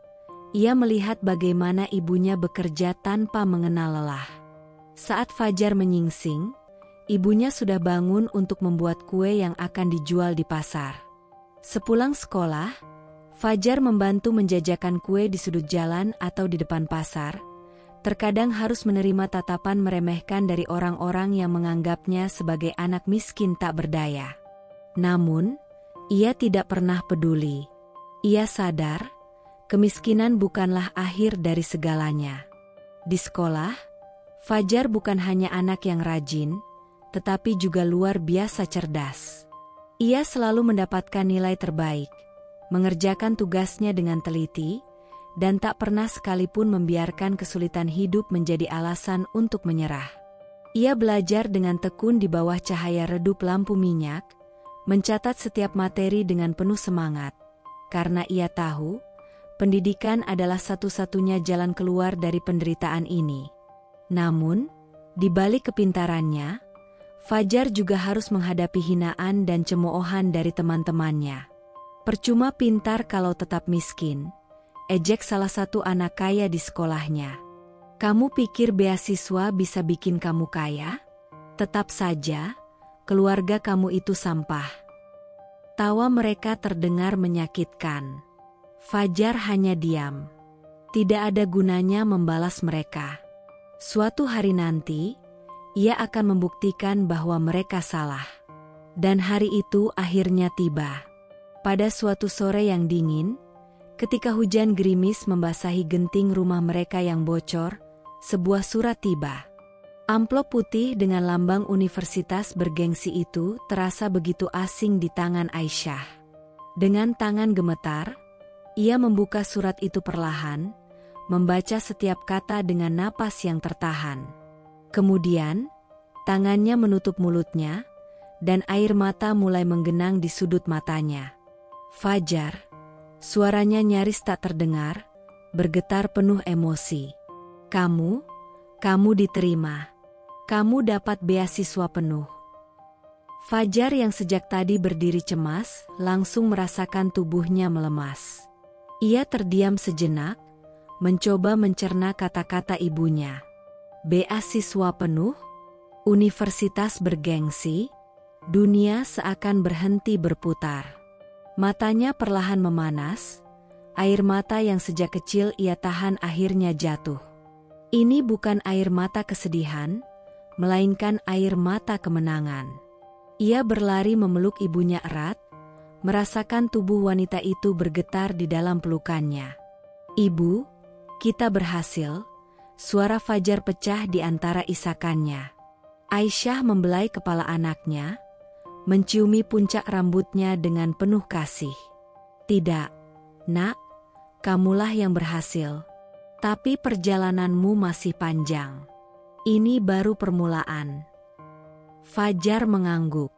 ia melihat bagaimana ibunya bekerja tanpa mengenal lelah. Saat Fajar menyingsing, ibunya sudah bangun untuk membuat kue yang akan dijual di pasar. Sepulang sekolah, Fajar membantu menjajakan kue di sudut jalan atau di depan pasar. Terkadang harus menerima tatapan meremehkan dari orang-orang yang menganggapnya sebagai anak miskin tak berdaya. Namun, ia tidak pernah peduli. Ia sadar, kemiskinan bukanlah akhir dari segalanya. Di sekolah, Fajar bukan hanya anak yang rajin, tetapi juga luar biasa cerdas. Ia selalu mendapatkan nilai terbaik, mengerjakan tugasnya dengan teliti, dan tak pernah sekalipun membiarkan kesulitan hidup menjadi alasan untuk menyerah. Ia belajar dengan tekun di bawah cahaya redup lampu minyak, mencatat setiap materi dengan penuh semangat, karena ia tahu, pendidikan adalah satu-satunya jalan keluar dari penderitaan ini. Namun, di balik kepintarannya, Fajar juga harus menghadapi hinaan dan cemoohan dari teman-temannya. "Percuma pintar kalau tetap miskin," ejek salah satu anak kaya di sekolahnya. "Kamu pikir beasiswa bisa bikin kamu kaya? Tetap saja, keluarga kamu itu sampah." Tawa mereka terdengar menyakitkan. Fajar hanya diam. Tidak ada gunanya membalas mereka. Suatu hari nanti, ia akan membuktikan bahwa mereka salah. Dan hari itu akhirnya tiba. Pada suatu sore yang dingin, Ketika hujan gerimis membasahi genting rumah mereka yang bocor, sebuah surat tiba. Amplop putih dengan lambang universitas bergengsi itu terasa begitu asing di tangan Aisyah. Dengan tangan gemetar, ia membuka surat itu perlahan, membaca setiap kata dengan napas yang tertahan. Kemudian, tangannya menutup mulutnya, dan air mata mulai menggenang di sudut matanya. Fajar, suaranya nyaris tak terdengar, bergetar penuh emosi. Kamu diterima. Kamu dapat beasiswa penuh. Fajar yang sejak tadi berdiri cemas, langsung merasakan tubuhnya melemas. Ia terdiam sejenak, mencoba mencerna kata-kata ibunya. Beasiswa penuh? Universitas bergengsi? Dunia seakan berhenti berputar. Matanya perlahan memanas, air mata yang sejak kecil ia tahan akhirnya jatuh. Ini bukan air mata kesedihan, melainkan air mata kemenangan. Ia berlari memeluk ibunya erat, merasakan tubuh wanita itu bergetar di dalam pelukannya. "Ibu, kita berhasil," suara Fajar pecah di antara isakannya. Aisyah membelai kepala anaknya, menciumi puncak rambutnya dengan penuh kasih. "Tidak, Nak, kamulah yang berhasil. Tapi perjalananmu masih panjang. Ini baru permulaan." Fajar mengangguk.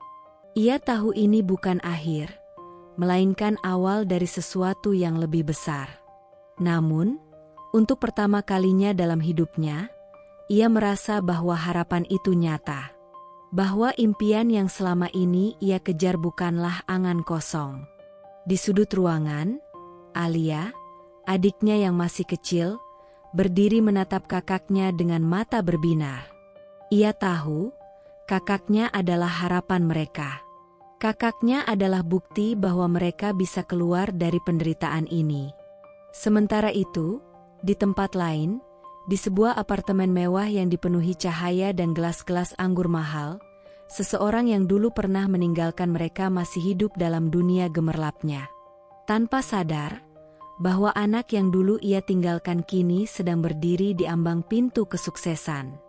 Ia tahu ini bukan akhir, melainkan awal dari sesuatu yang lebih besar. Namun, untuk pertama kalinya dalam hidupnya, ia merasa bahwa harapan itu nyata. Bahwa impian yang selama ini ia kejar bukanlah angan kosong. Di sudut ruangan, Alia, adiknya yang masih kecil, berdiri menatap kakaknya dengan mata berbinar. Ia tahu, kakaknya adalah harapan mereka. Kakaknya adalah bukti bahwa mereka bisa keluar dari penderitaan ini. Sementara itu, di tempat lain, di sebuah apartemen mewah yang dipenuhi cahaya dan gelas-gelas anggur mahal, seseorang yang dulu pernah meninggalkan mereka masih hidup dalam dunia gemerlapnya. Tanpa sadar, bahwa anak yang dulu ia tinggalkan kini sedang berdiri di ambang pintu kesuksesan.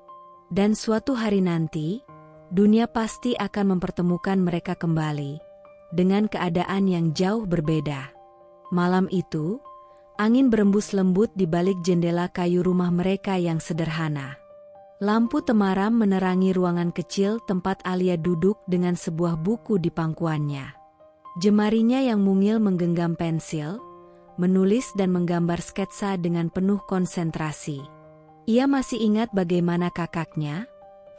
Dan suatu hari nanti, dunia pasti akan mempertemukan mereka kembali, dengan keadaan yang jauh berbeda. Malam itu, angin berembus lembut di balik jendela kayu rumah mereka yang sederhana. Lampu temaram menerangi ruangan kecil tempat Alia duduk dengan sebuah buku di pangkuannya. Jemarinya yang mungil menggenggam pensil, menulis dan menggambar sketsa dengan penuh konsentrasi. Ia masih ingat bagaimana kakaknya,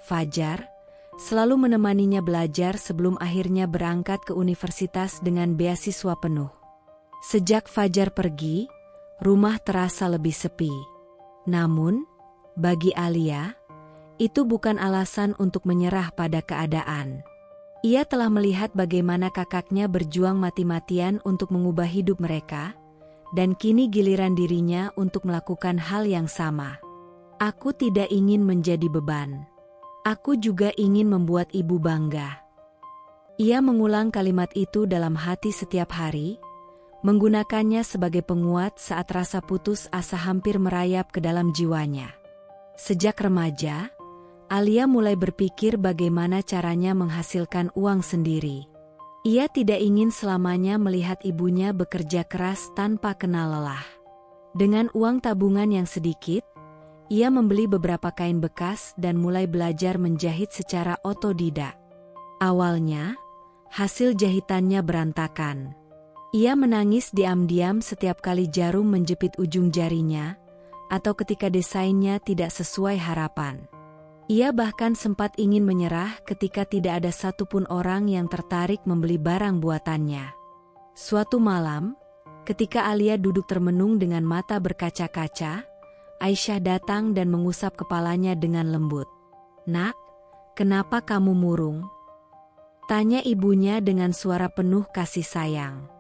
Fajar, selalu menemaninya belajar sebelum akhirnya berangkat ke universitas dengan beasiswa penuh. Sejak Fajar pergi, rumah terasa lebih sepi. Namun, bagi Alia, itu bukan alasan untuk menyerah pada keadaan. Ia telah melihat bagaimana kakaknya berjuang mati-matian untuk mengubah hidup mereka, dan kini giliran dirinya untuk melakukan hal yang sama. "Aku tidak ingin menjadi beban. Aku juga ingin membuat ibu bangga." Ia mengulang kalimat itu dalam hati setiap hari, menggunakannya sebagai penguat saat rasa putus asa hampir merayap ke dalam jiwanya. Sejak remaja, Alia mulai berpikir bagaimana caranya menghasilkan uang sendiri. Ia tidak ingin selamanya melihat ibunya bekerja keras tanpa kenal lelah. Dengan uang tabungan yang sedikit, ia membeli beberapa kain bekas dan mulai belajar menjahit secara otodidak. Awalnya, hasil jahitannya berantakan. Ia menangis diam-diam setiap kali jarum menjepit ujung jarinya, atau ketika desainnya tidak sesuai harapan. Ia bahkan sempat ingin menyerah ketika tidak ada satupun orang yang tertarik membeli barang buatannya. Suatu malam, ketika Alia duduk termenung dengan mata berkaca-kaca, Aisyah datang dan mengusap kepalanya dengan lembut. "Nak, kenapa kamu murung?" tanya ibunya dengan suara penuh kasih sayang.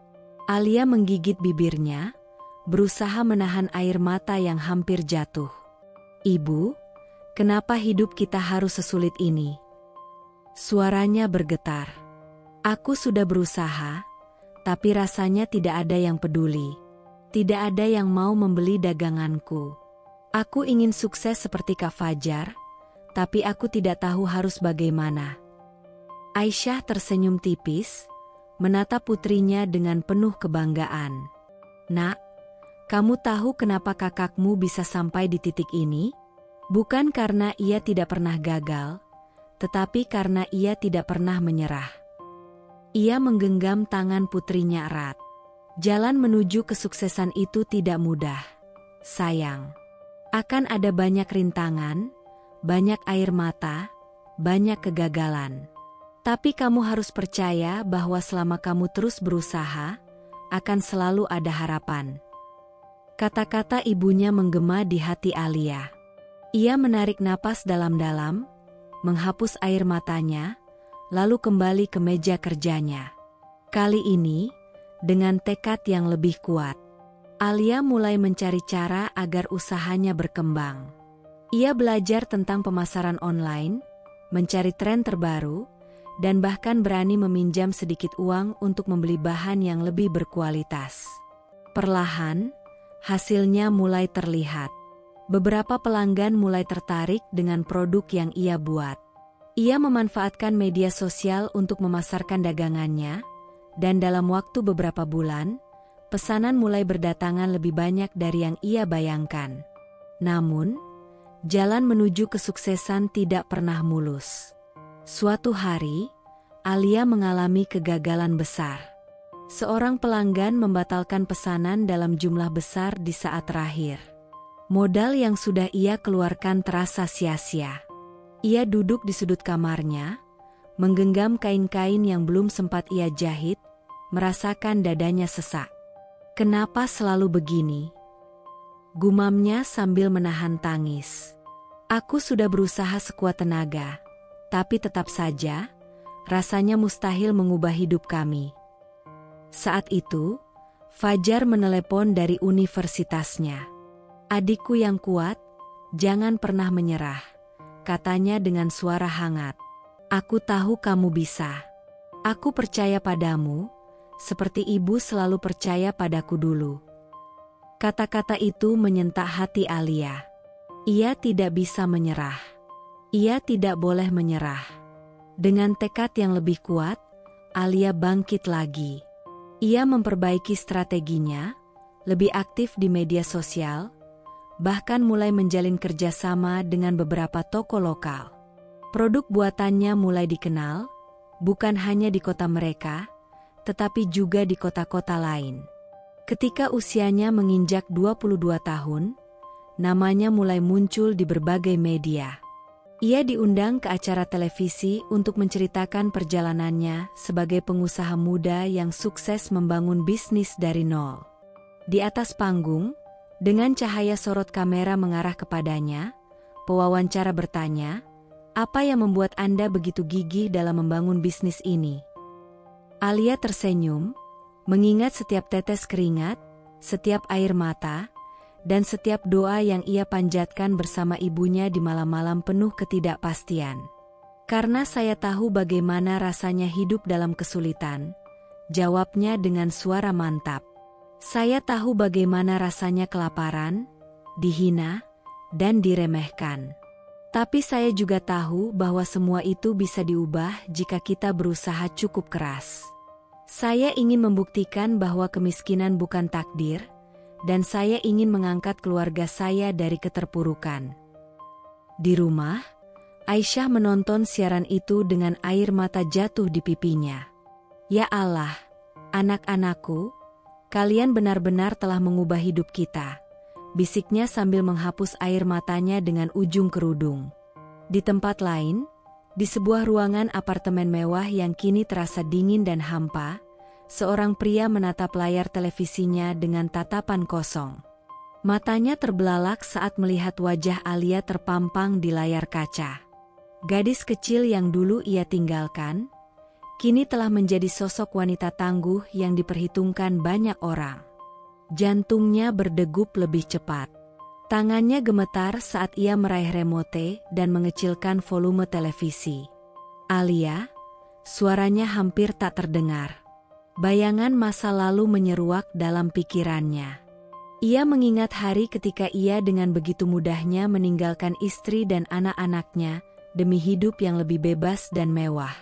Alia menggigit bibirnya, berusaha menahan air mata yang hampir jatuh. "Ibu, kenapa hidup kita harus sesulit ini?" Suaranya bergetar. "Aku sudah berusaha, tapi rasanya tidak ada yang peduli." Tidak ada yang mau membeli daganganku. Aku ingin sukses seperti Kak Fajar, tapi aku tidak tahu harus bagaimana. Aisyah tersenyum tipis, menatap putrinya dengan penuh kebanggaan. Nak, kamu tahu kenapa kakakmu bisa sampai di titik ini? Bukan karena ia tidak pernah gagal, tetapi karena ia tidak pernah menyerah. Ia menggenggam tangan putrinya erat. Jalan menuju kesuksesan itu tidak mudah. Sayang, akan ada banyak rintangan, banyak air mata, banyak kegagalan. Tapi kamu harus percaya bahwa selama kamu terus berusaha, akan selalu ada harapan. Kata-kata ibunya menggema di hati Alia. Ia menarik napas dalam-dalam, menghapus air matanya, lalu kembali ke meja kerjanya. Kali ini, dengan tekad yang lebih kuat, Alia mulai mencari cara agar usahanya berkembang. Ia belajar tentang pemasaran online, mencari tren terbaru, dan bahkan berani meminjam sedikit uang untuk membeli bahan yang lebih berkualitas. Perlahan, hasilnya mulai terlihat. Beberapa pelanggan mulai tertarik dengan produk yang ia buat. Ia memanfaatkan media sosial untuk memasarkan dagangannya, dan dalam waktu beberapa bulan, pesanan mulai berdatangan lebih banyak dari yang ia bayangkan. Namun, jalan menuju kesuksesan tidak pernah mulus. Suatu hari, Alia mengalami kegagalan besar. Seorang pelanggan membatalkan pesanan dalam jumlah besar di saat terakhir. Modal yang sudah ia keluarkan terasa sia-sia. Ia duduk di sudut kamarnya, menggenggam kain-kain yang belum sempat ia jahit, merasakan dadanya sesak. Kenapa selalu begini? Gumamnya sambil menahan tangis. Aku sudah berusaha sekuat tenaga, tapi tetap saja, rasanya mustahil mengubah hidup kami. Saat itu, Fajar menelepon dari universitasnya. Adikku yang kuat, jangan pernah menyerah, katanya dengan suara hangat. Aku tahu kamu bisa. Aku percaya padamu, seperti ibu selalu percaya padaku dulu. Kata-kata itu menyentak hati Alia. Ia tidak bisa menyerah. Ia tidak boleh menyerah. Dengan tekad yang lebih kuat, Alia bangkit lagi. Ia memperbaiki strateginya, lebih aktif di media sosial, bahkan mulai menjalin kerjasama dengan beberapa toko lokal. Produk buatannya mulai dikenal, bukan hanya di kota mereka, tetapi juga di kota-kota lain. Ketika usianya menginjak 22 tahun, namanya mulai muncul di berbagai media. Ia diundang ke acara televisi untuk menceritakan perjalanannya sebagai pengusaha muda yang sukses membangun bisnis dari nol. Di atas panggung, dengan cahaya sorot kamera mengarah kepadanya, pewawancara bertanya, "Apa yang membuat Anda begitu gigih dalam membangun bisnis ini?" Alia tersenyum, mengingat setiap tetes keringat, setiap air mata, dan setiap doa yang ia panjatkan bersama ibunya di malam-malam penuh ketidakpastian. Karena saya tahu bagaimana rasanya hidup dalam kesulitan, jawabnya dengan suara mantap. Saya tahu bagaimana rasanya kelaparan, dihina, dan diremehkan. Tapi saya juga tahu bahwa semua itu bisa diubah jika kita berusaha cukup keras. Saya ingin membuktikan bahwa kemiskinan bukan takdir, dan saya ingin mengangkat keluarga saya dari keterpurukan. Di rumah, Aisyah menonton siaran itu dengan air mata jatuh di pipinya. Ya Allah, anak-anakku, kalian benar-benar telah mengubah hidup kita, bisiknya sambil menghapus air matanya dengan ujung kerudung. Di tempat lain, di sebuah ruangan apartemen mewah yang kini terasa dingin dan hampa, seorang pria menatap layar televisinya dengan tatapan kosong. Matanya terbelalak saat melihat wajah Alia terpampang di layar kaca. Gadis kecil yang dulu ia tinggalkan, kini telah menjadi sosok wanita tangguh yang diperhitungkan banyak orang. Jantungnya berdegup lebih cepat. Tangannya gemetar saat ia meraih remote dan mengecilkan volume televisi. Alia, suaranya hampir tak terdengar. Bayangan masa lalu menyeruak dalam pikirannya. Ia mengingat hari ketika ia dengan begitu mudahnya meninggalkan istri dan anak-anaknya demi hidup yang lebih bebas dan mewah.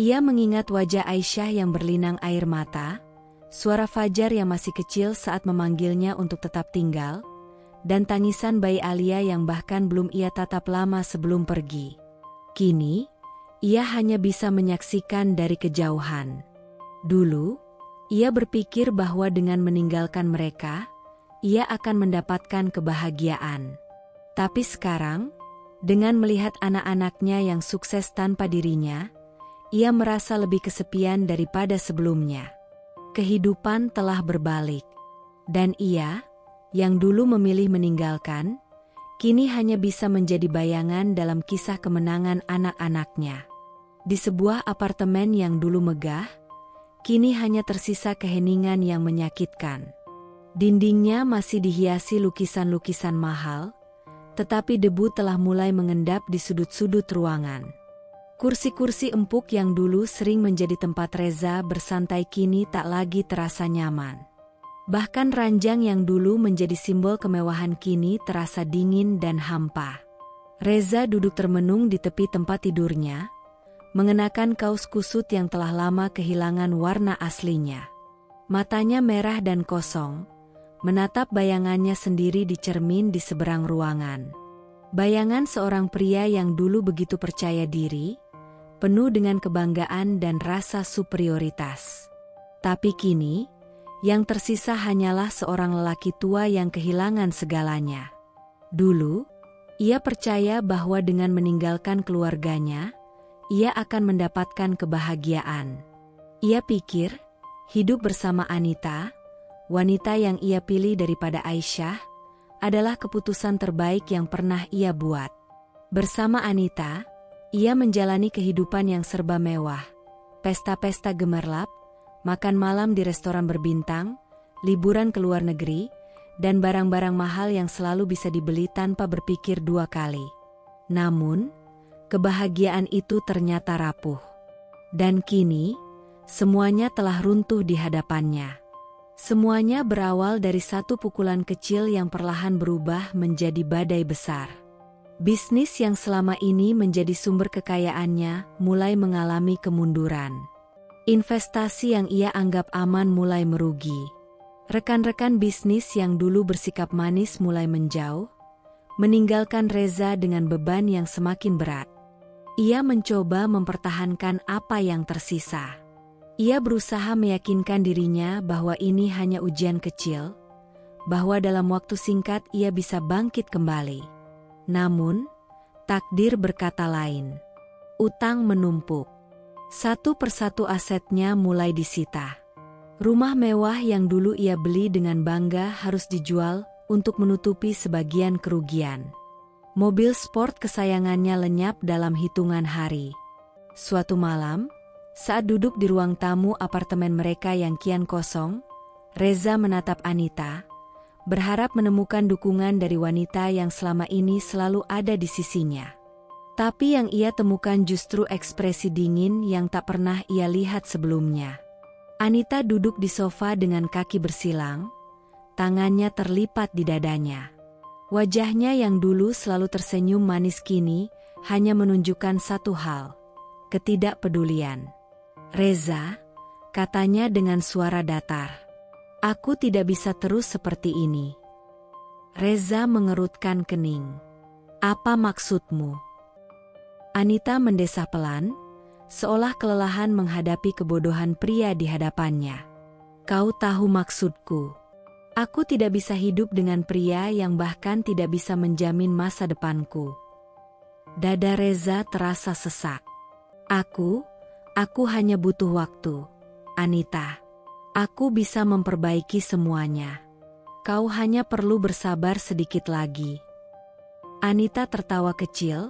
Ia mengingat wajah Aisyah yang berlinang air mata, suara Fajar yang masih kecil saat memanggilnya untuk tetap tinggal, dan tangisan bayi Alia yang bahkan belum ia tatap lama sebelum pergi. Kini, ia hanya bisa menyaksikan dari kejauhan. Dulu, ia berpikir bahwa dengan meninggalkan mereka, ia akan mendapatkan kebahagiaan. Tapi sekarang, dengan melihat anak-anaknya yang sukses tanpa dirinya, ia merasa lebih kesepian daripada sebelumnya. Kehidupan telah berbalik. Dan ia, yang dulu memilih meninggalkan, kini hanya bisa menjadi bayangan dalam kisah kemenangan anak-anaknya. Di sebuah apartemen yang dulu megah, kini hanya tersisa keheningan yang menyakitkan. Dindingnya masih dihiasi lukisan-lukisan mahal, tetapi debu telah mulai mengendap di sudut-sudut ruangan. Kursi-kursi empuk yang dulu sering menjadi tempat Reza bersantai kini tak lagi terasa nyaman. Bahkan ranjang yang dulu menjadi simbol kemewahan kini terasa dingin dan hampa. Reza duduk termenung di tepi tempat tidurnya, mengenakan kaos kusut yang telah lama kehilangan warna aslinya. Matanya merah dan kosong, menatap bayangannya sendiri di cermin di seberang ruangan. Bayangan seorang pria yang dulu begitu percaya diri, penuh dengan kebanggaan dan rasa superioritas. Tapi kini, yang tersisa hanyalah seorang lelaki tua yang kehilangan segalanya. Dulu, ia percaya bahwa dengan meninggalkan keluarganya, ia akan mendapatkan kebahagiaan. Ia pikir, hidup bersama Anita, wanita yang ia pilih daripada Aisyah, adalah keputusan terbaik yang pernah ia buat. Bersama Anita, ia menjalani kehidupan yang serba mewah, pesta-pesta gemerlap, makan malam di restoran berbintang, liburan ke luar negeri, dan barang-barang mahal yang selalu bisa dibeli tanpa berpikir dua kali. Namun, kebahagiaan itu ternyata rapuh. Dan kini, semuanya telah runtuh di hadapannya. Semuanya berawal dari satu pukulan kecil yang perlahan berubah menjadi badai besar. Bisnis yang selama ini menjadi sumber kekayaannya mulai mengalami kemunduran. Investasi yang ia anggap aman mulai merugi. Rekan-rekan bisnis yang dulu bersikap manis mulai menjauh, meninggalkan Reza dengan beban yang semakin berat. Ia mencoba mempertahankan apa yang tersisa. Ia berusaha meyakinkan dirinya bahwa ini hanya ujian kecil, bahwa dalam waktu singkat ia bisa bangkit kembali. Namun, takdir berkata lain. Utang menumpuk. Satu persatu asetnya mulai disita. Rumah mewah yang dulu ia beli dengan bangga harus dijual untuk menutupi sebagian kerugian. Mobil sport kesayangannya lenyap dalam hitungan hari. Suatu malam, saat duduk di ruang tamu apartemen mereka yang kian kosong, Reza menatap Anita, berharap menemukan dukungan dari wanita yang selama ini selalu ada di sisinya. Tapi yang ia temukan justru ekspresi dingin yang tak pernah ia lihat sebelumnya. Anita duduk di sofa dengan kaki bersilang, tangannya terlipat di dadanya. Wajahnya yang dulu selalu tersenyum manis kini hanya menunjukkan satu hal, ketidakpedulian. Reza, katanya dengan suara datar. Aku tidak bisa terus seperti ini. Reza mengerutkan kening. Apa maksudmu? Anita mendesah pelan, seolah kelelahan menghadapi kebodohan pria di hadapannya. Kau tahu maksudku. Aku tidak bisa hidup dengan pria yang bahkan tidak bisa menjamin masa depanku. Dada Reza terasa sesak. Aku hanya butuh waktu, Anita. Aku bisa memperbaiki semuanya. Kau hanya perlu bersabar sedikit lagi. Anita tertawa kecil,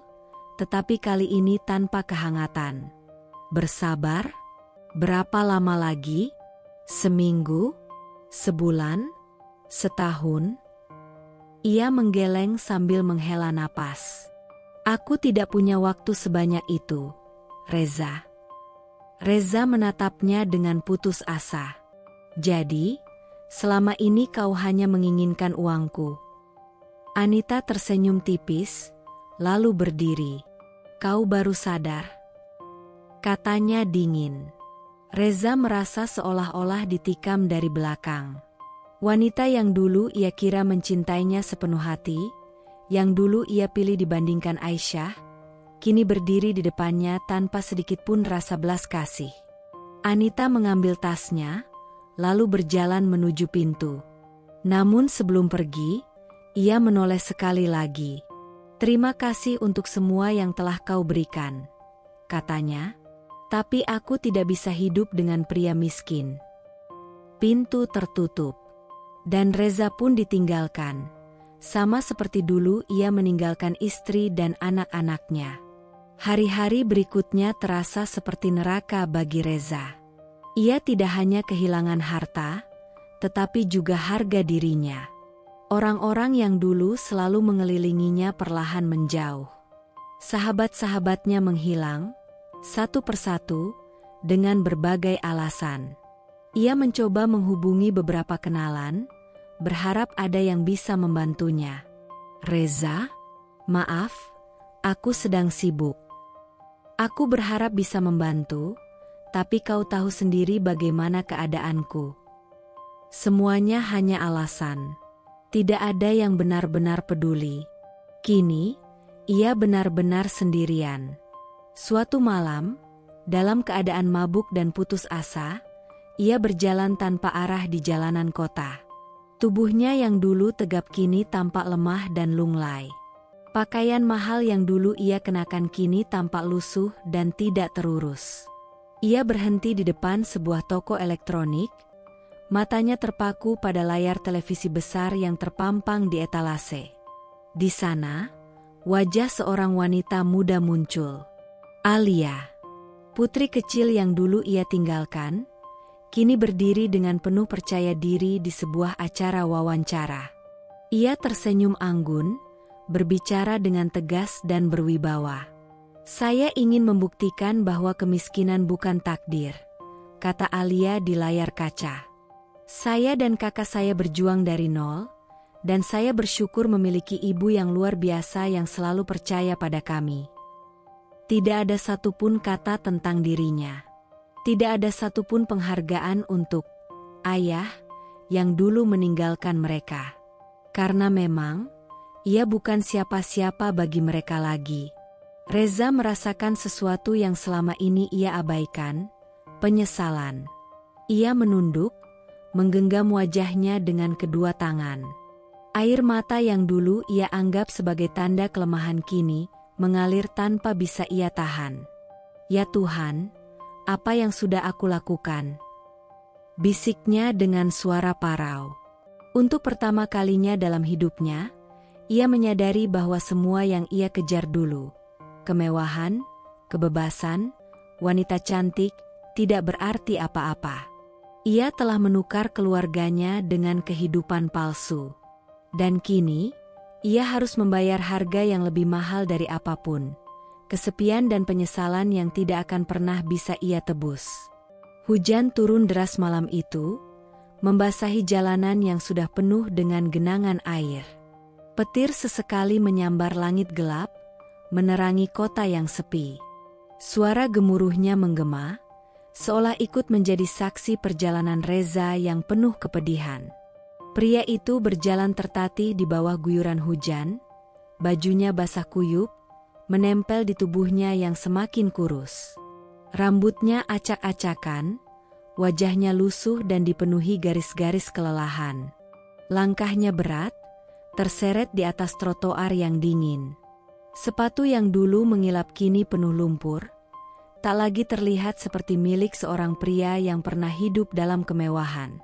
tetapi kali ini tanpa kehangatan. Bersabar? Berapa lama lagi? Seminggu? Sebulan? Setahun? Ia menggeleng sambil menghela napas. Aku tidak punya waktu sebanyak itu, Reza. Reza menatapnya dengan putus asa. Jadi, Selama ini kau hanya menginginkan uangku. Anita tersenyum tipis, lalu berdiri. Kau baru sadar? Katanya dingin. Reza merasa seolah-olah ditikam dari belakang. Wanita yang dulu ia kira mencintainya sepenuh hati, yang dulu ia pilih dibandingkan Aisyah, kini berdiri di depannya tanpa sedikit pun rasa belas kasih. Anita mengambil tasnya, lalu berjalan menuju pintu. Namun sebelum pergi, ia menoleh sekali lagi. Terima kasih untuk semua yang telah kau berikan, katanya. Tapi aku tidak bisa hidup dengan pria miskin. Pintu tertutup. Dan Reza pun ditinggalkan. Sama seperti dulu ia meninggalkan istri dan anak-anaknya. Hari-hari berikutnya terasa seperti neraka bagi Reza. Ia tidak hanya kehilangan harta, tetapi juga harga dirinya. Orang-orang yang dulu selalu mengelilinginya perlahan menjauh. Sahabat-sahabatnya menghilang, satu persatu, dengan berbagai alasan. Ia mencoba menghubungi beberapa kenalan, berharap ada yang bisa membantunya. Reza, maaf, aku sedang sibuk. Aku berharap bisa membantu, tapi kau tahu sendiri bagaimana keadaanku. Semuanya hanya alasan. Tidak ada yang benar-benar peduli. Kini, ia benar-benar sendirian. Suatu malam, dalam keadaan mabuk dan putus asa, ia berjalan tanpa arah di jalanan kota. Tubuhnya yang dulu tegap kini tampak lemah dan lunglai. Pakaian mahal yang dulu ia kenakan kini tampak lusuh dan tidak terurus. Ia berhenti di depan sebuah toko elektronik, matanya terpaku pada layar televisi besar yang terpampang di etalase. Di sana, wajah seorang wanita muda muncul. Alia, putri kecil yang dulu ia tinggalkan, kini berdiri dengan penuh percaya diri di sebuah acara wawancara. Ia tersenyum anggun, berbicara dengan tegas dan berwibawa. Saya ingin membuktikan bahwa kemiskinan bukan takdir, kata Alia di layar kaca. Saya dan kakak saya berjuang dari nol, dan saya bersyukur memiliki ibu yang luar biasa yang selalu percaya pada kami. Tidak ada satupun kata tentang dirinya. Tidak ada satupun penghargaan untuk ayah yang dulu meninggalkan mereka. Karena memang, ia bukan siapa-siapa bagi mereka lagi. Reza merasakan sesuatu yang selama ini ia abaikan, penyesalan. Ia menunduk, menggenggam wajahnya dengan kedua tangan. Air mata yang dulu ia anggap sebagai tanda kelemahan kini, mengalir tanpa bisa ia tahan. Ya Tuhan, apa yang sudah aku lakukan? Bisiknya dengan suara parau. Untuk pertama kalinya dalam hidupnya, ia menyadari bahwa semua yang ia kejar dulu, kemewahan, kebebasan, wanita cantik, tidak berarti apa-apa. Ia telah menukar keluarganya dengan kehidupan palsu. Dan kini, ia harus membayar harga yang lebih mahal dari apapun. Kesepian dan penyesalan yang tidak akan pernah bisa ia tebus. Hujan turun deras malam itu, membasahi jalanan yang sudah penuh dengan genangan air. Petir sesekali menyambar langit gelap, menerangi kota yang sepi. Suara gemuruhnya menggema, seolah ikut menjadi saksi perjalanan Reza yang penuh kepedihan. Pria itu berjalan tertatih di bawah guyuran hujan, bajunya basah kuyup, menempel di tubuhnya yang semakin kurus. Rambutnya acak-acakan, wajahnya lusuh dan dipenuhi garis-garis kelelahan. Langkahnya berat, terseret di atas trotoar yang dingin. Sepatu yang dulu mengilap kini penuh lumpur, tak lagi terlihat seperti milik seorang pria yang pernah hidup dalam kemewahan.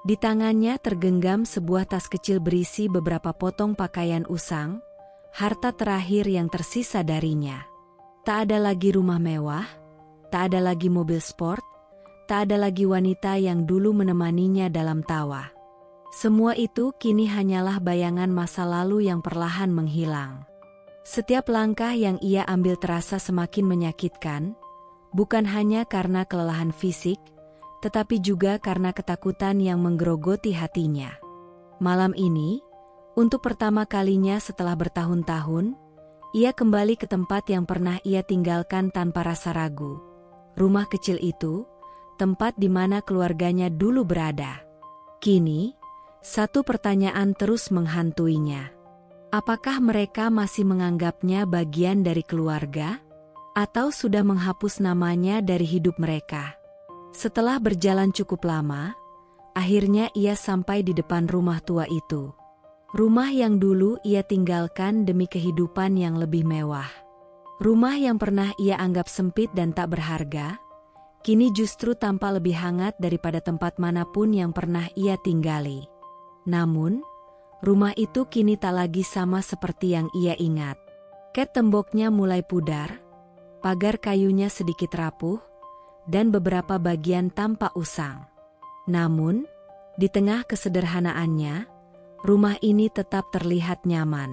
Di tangannya tergenggam sebuah tas kecil berisi beberapa potong pakaian usang, harta terakhir yang tersisa darinya. Tak ada lagi rumah mewah, tak ada lagi mobil sport, tak ada lagi wanita yang dulu menemaninya dalam tawa. Semua itu kini hanyalah bayangan masa lalu yang perlahan menghilang. Setiap langkah yang ia ambil terasa semakin menyakitkan, bukan hanya karena kelelahan fisik, tetapi juga karena ketakutan yang menggerogoti hatinya. Malam ini, untuk pertama kalinya setelah bertahun-tahun, ia kembali ke tempat yang pernah ia tinggalkan tanpa rasa ragu. Rumah kecil itu, tempat di mana keluarganya dulu berada. Kini, satu pertanyaan terus menghantuinya. Apakah mereka masih menganggapnya bagian dari keluarga? Atau sudah menghapus namanya dari hidup mereka? Setelah berjalan cukup lama, akhirnya ia sampai di depan rumah tua itu. Rumah yang dulu ia tinggalkan demi kehidupan yang lebih mewah. Rumah yang pernah ia anggap sempit dan tak berharga, kini justru tampak lebih hangat daripada tempat manapun yang pernah ia tinggali. Namun, rumah itu kini tak lagi sama seperti yang ia ingat. Ket temboknya mulai pudar, pagar kayunya sedikit rapuh, dan beberapa bagian tampak usang. Namun, di tengah kesederhanaannya, rumah ini tetap terlihat nyaman.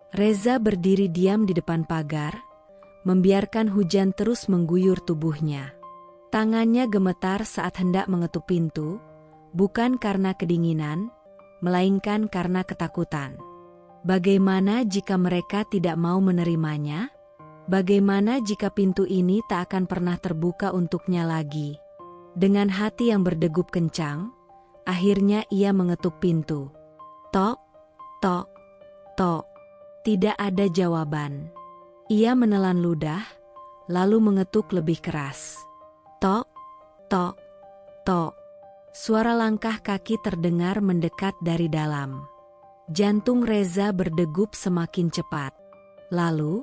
Reza berdiri diam di depan pagar, membiarkan hujan terus mengguyur tubuhnya. Tangannya gemetar saat hendak mengetuk pintu, bukan karena kedinginan, melainkan karena ketakutan. Bagaimana jika mereka tidak mau menerimanya? Bagaimana jika pintu ini tak akan pernah terbuka untuknya lagi? Dengan hati yang berdegup kencang, akhirnya ia mengetuk pintu. Tok, tok, tok. Tidak ada jawaban. Ia menelan ludah, lalu mengetuk lebih keras. Tok, tok, tok. Suara langkah kaki terdengar mendekat dari dalam. Jantung Reza berdegup semakin cepat. Lalu,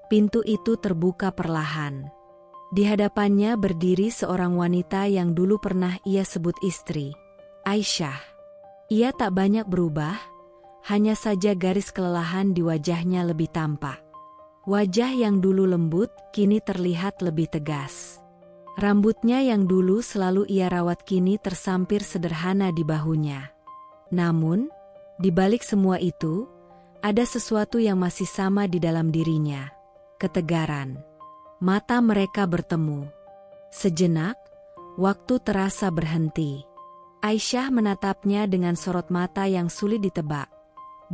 pintu itu terbuka perlahan. Di hadapannya berdiri seorang wanita yang dulu pernah ia sebut istri, Aisyah. Ia tak banyak berubah, hanya saja garis kelelahan di wajahnya lebih tampak. Wajah yang dulu lembut kini terlihat lebih tegas. Rambutnya yang dulu selalu ia rawat kini tersampir sederhana di bahunya. Namun, di balik semua itu, ada sesuatu yang masih sama di dalam dirinya. Ketegaran. Mata mereka bertemu. Sejenak, waktu terasa berhenti. Aisyah menatapnya dengan sorot mata yang sulit ditebak.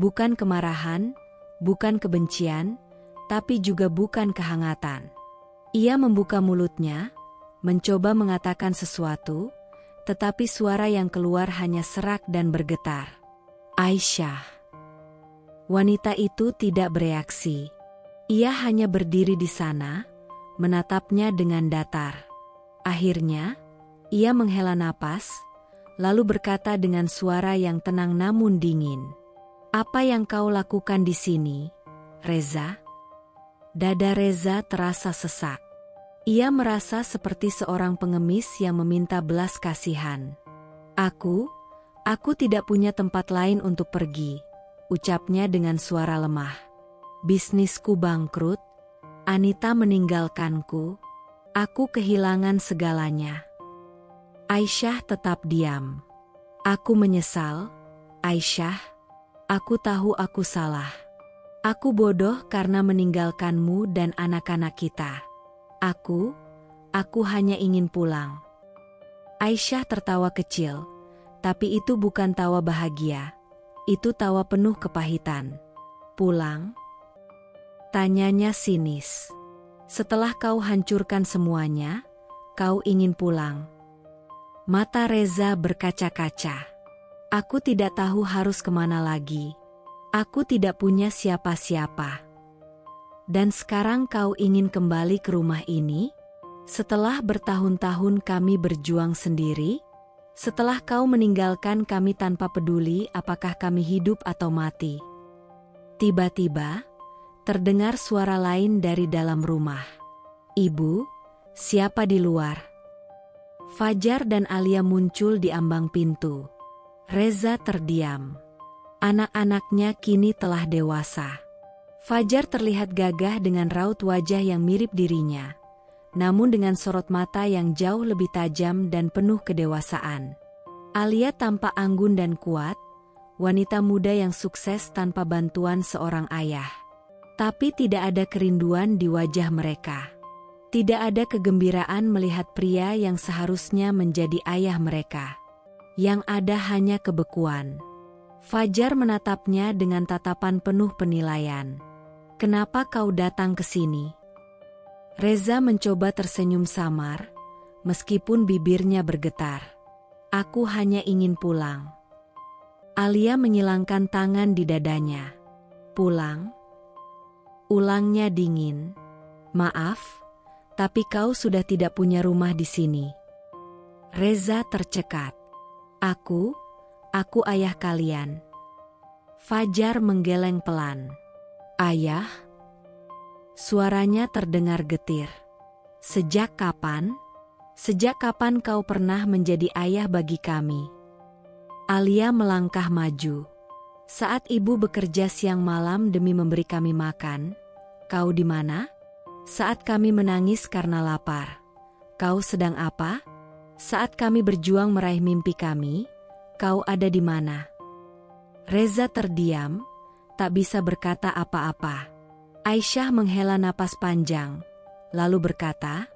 Bukan kemarahan, bukan kebencian, tapi juga bukan kehangatan. Ia membuka mulutnya, mencoba mengatakan sesuatu, tetapi suara yang keluar hanya serak dan bergetar. Aisyah. Wanita itu tidak bereaksi. Ia hanya berdiri di sana, menatapnya dengan datar. Akhirnya, ia menghela napas, lalu berkata dengan suara yang tenang namun dingin. Apa yang kau lakukan di sini, Reza? Dada Reza terasa sesak. Ia merasa seperti seorang pengemis yang meminta belas kasihan. Aku tidak punya tempat lain untuk pergi, ucapnya dengan suara lemah. Bisnisku bangkrut, Anita meninggalkanku, aku kehilangan segalanya. Aisyah tetap diam. Aku menyesal, Aisyah. Aku tahu aku salah. Aku bodoh karena meninggalkanmu dan anak-anak kita. Aku hanya ingin pulang. Aisyah tertawa kecil, tapi itu bukan tawa bahagia. Itu tawa penuh kepahitan. Pulang? Tanyanya sinis. Setelah kau hancurkan semuanya, kau ingin pulang. Mata Reza berkaca-kaca. Aku tidak tahu harus kemana lagi. Aku tidak punya siapa-siapa. Dan sekarang kau ingin kembali ke rumah ini? Setelah bertahun-tahun kami berjuang sendiri? Setelah kau meninggalkan kami tanpa peduli apakah kami hidup atau mati? Tiba-tiba, terdengar suara lain dari dalam rumah. Ibu, siapa di luar? Fajar dan Alia muncul di ambang pintu. Reza terdiam. Anak-anaknya kini telah dewasa. Fajar terlihat gagah dengan raut wajah yang mirip dirinya, namun dengan sorot mata yang jauh lebih tajam dan penuh kedewasaan. Alia tampak anggun dan kuat, wanita muda yang sukses tanpa bantuan seorang ayah. Tapi tidak ada kerinduan di wajah mereka. Tidak ada kegembiraan melihat pria yang seharusnya menjadi ayah mereka. Yang ada hanya kebekuan. Fajar menatapnya dengan tatapan penuh penilaian. "Kenapa kau datang ke sini?" Reza mencoba tersenyum samar, meskipun bibirnya bergetar. "Aku hanya ingin pulang." Alia menyilangkan tangan di dadanya. "Pulang?" Ulangnya dingin. "Maaf, tapi kau sudah tidak punya rumah di sini." Reza tercekat. Aku ayah kalian." Fajar menggeleng pelan. "Ayah?" Suaranya terdengar getir. "Sejak kapan? Sejak kapan kau pernah menjadi ayah bagi kami?" Alia melangkah maju. "Saat ibu bekerja siang malam demi memberi kami makan, kau di mana? Saat kami menangis karena lapar, kau sedang apa? Saat kami berjuang meraih mimpi kami, kau ada di mana?" Reza terdiam, tak bisa berkata apa-apa. Aisyah menghela napas panjang, lalu berkata,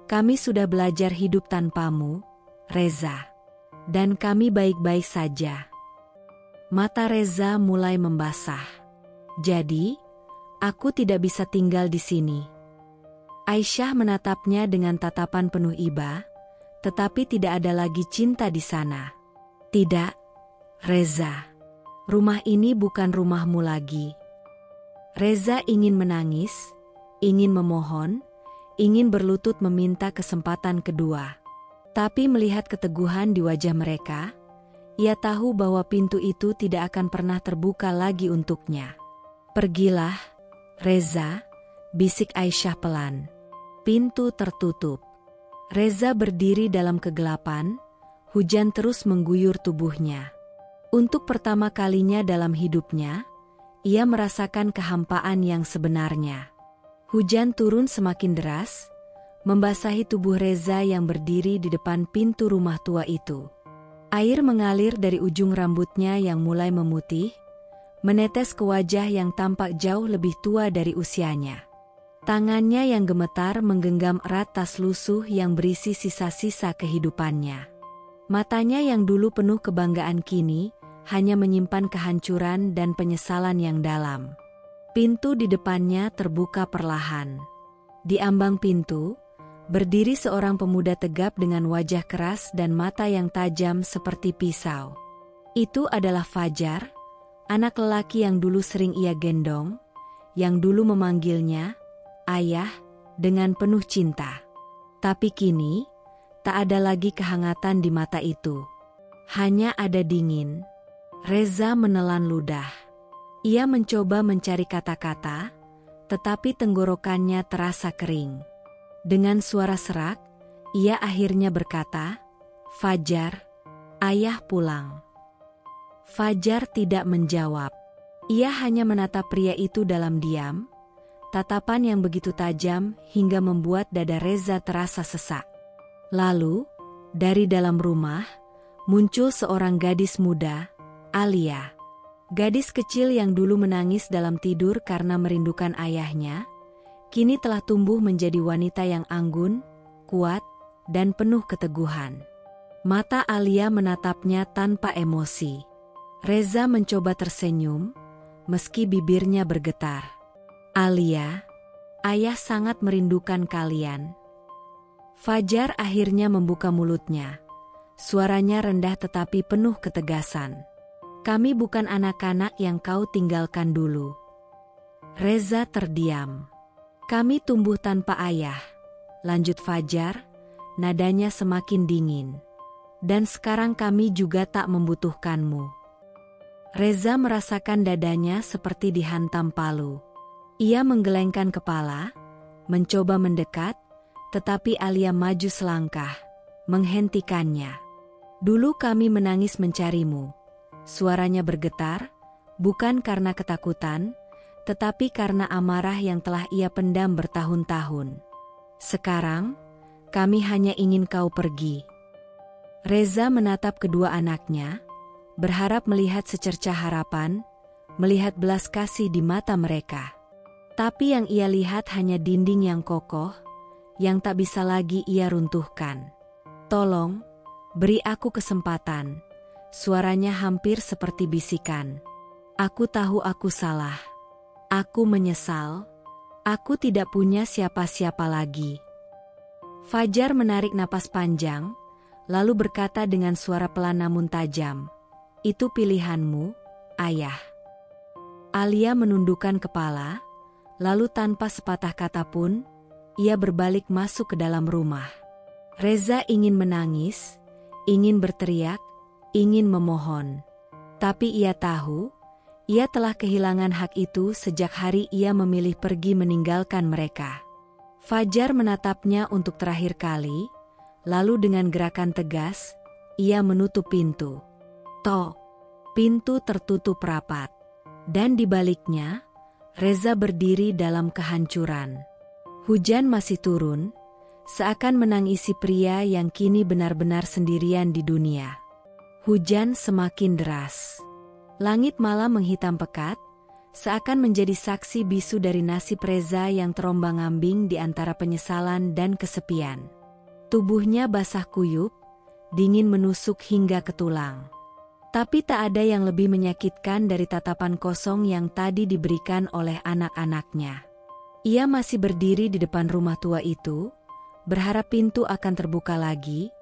"Kami sudah belajar hidup tanpamu, Reza. Dan kami baik-baik saja." Mata Reza mulai membasah. "Jadi, aku tidak bisa tinggal di sini." Aisyah menatapnya dengan tatapan penuh iba, tetapi tidak ada lagi cinta di sana. "Tidak, Reza. Rumah ini bukan rumahmu lagi." Reza ingin menangis, ingin memohon, ingin berlutut meminta kesempatan kedua. Tapi melihat keteguhan di wajah mereka, ia tahu bahwa pintu itu tidak akan pernah terbuka lagi untuknya. "Pergilah, Reza," bisik Aisyah pelan. Pintu tertutup. Reza berdiri dalam kegelapan, hujan terus mengguyur tubuhnya. Untuk pertama kalinya dalam hidupnya, ia merasakan kehampaan yang sebenarnya. Hujan turun semakin deras, membasahi tubuh Reza yang berdiri di depan pintu rumah tua itu. Air mengalir dari ujung rambutnya yang mulai memutih, menetes ke wajah yang tampak jauh lebih tua dari usianya. Tangannya yang gemetar menggenggam erat tas lusuh yang berisi sisa-sisa kehidupannya. Matanya yang dulu penuh kebanggaan kini hanya menyimpan kehancuran dan penyesalan yang dalam. Pintu di depannya terbuka perlahan. Di ambang pintu, berdiri seorang pemuda tegap dengan wajah keras dan mata yang tajam seperti pisau. Itu adalah Fajar, anak lelaki yang dulu sering ia gendong, yang dulu memanggilnya ayah dengan penuh cinta. Tapi kini, tak ada lagi kehangatan di mata itu. Hanya ada dingin. Reza menelan ludah. Ia mencoba mencari kata-kata, tetapi tenggorokannya terasa kering. Dengan suara serak, ia akhirnya berkata, "Fajar, ayah pulang." Fajar tidak menjawab. Ia hanya menatap pria itu dalam diam, tatapan yang begitu tajam hingga membuat dada Reza terasa sesak. Lalu, dari dalam rumah, muncul seorang gadis muda, Alia. Gadis kecil yang dulu menangis dalam tidur karena merindukan ayahnya, kini telah tumbuh menjadi wanita yang anggun, kuat, dan penuh keteguhan. Mata Alia menatapnya tanpa emosi. Reza mencoba tersenyum, meski bibirnya bergetar. "Alia, ayah sangat merindukan kalian." Fajar akhirnya membuka mulutnya. Suaranya rendah tetapi penuh ketegasan. "Kami bukan anak-anak yang kau tinggalkan dulu." Reza terdiam. "Kami tumbuh tanpa ayah," lanjut Fajar, nadanya semakin dingin. "Dan sekarang kami juga tak membutuhkanmu." Reza merasakan dadanya seperti dihantam palu. Ia menggelengkan kepala, mencoba mendekat, tetapi Alia maju selangkah, menghentikannya. "Dulu kami menangis mencarimu." Suaranya bergetar, bukan karena ketakutan, tetapi karena amarah yang telah ia pendam bertahun-tahun. "Sekarang, kami hanya ingin kau pergi." Reza menatap kedua anaknya, berharap melihat secercah harapan, melihat belas kasih di mata mereka. Tapi yang ia lihat hanya dinding yang kokoh, yang tak bisa lagi ia runtuhkan. "Tolong, beri aku kesempatan." Suaranya hampir seperti bisikan. "Aku tahu aku salah. Aku menyesal. Aku tidak punya siapa-siapa lagi." Fajar menarik napas panjang, lalu berkata dengan suara pelan namun tajam, "Itu pilihanmu, Ayah." Alia menundukkan kepala, lalu tanpa sepatah kata pun, ia berbalik masuk ke dalam rumah. Reza ingin menangis, ingin berteriak, ingin memohon. Tapi ia tahu, ia telah kehilangan hak itu sejak hari ia memilih pergi meninggalkan mereka. Fajar menatapnya untuk terakhir kali, lalu dengan gerakan tegas, ia menutup pintu. Tok! Pintu tertutup rapat. Dan di baliknya, Reza berdiri dalam kehancuran. Hujan masih turun, seakan menangisi pria yang kini benar-benar sendirian di dunia. Hujan semakin deras. Langit malam menghitam pekat, seakan menjadi saksi bisu dari nasib Reza yang terombang-ambing di antara penyesalan dan kesepian. Tubuhnya basah kuyup, dingin menusuk hingga ke tulang. Tapi tak ada yang lebih menyakitkan dari tatapan kosong yang tadi diberikan oleh anak-anaknya. Ia masih berdiri di depan rumah tua itu, berharap pintu akan terbuka lagi,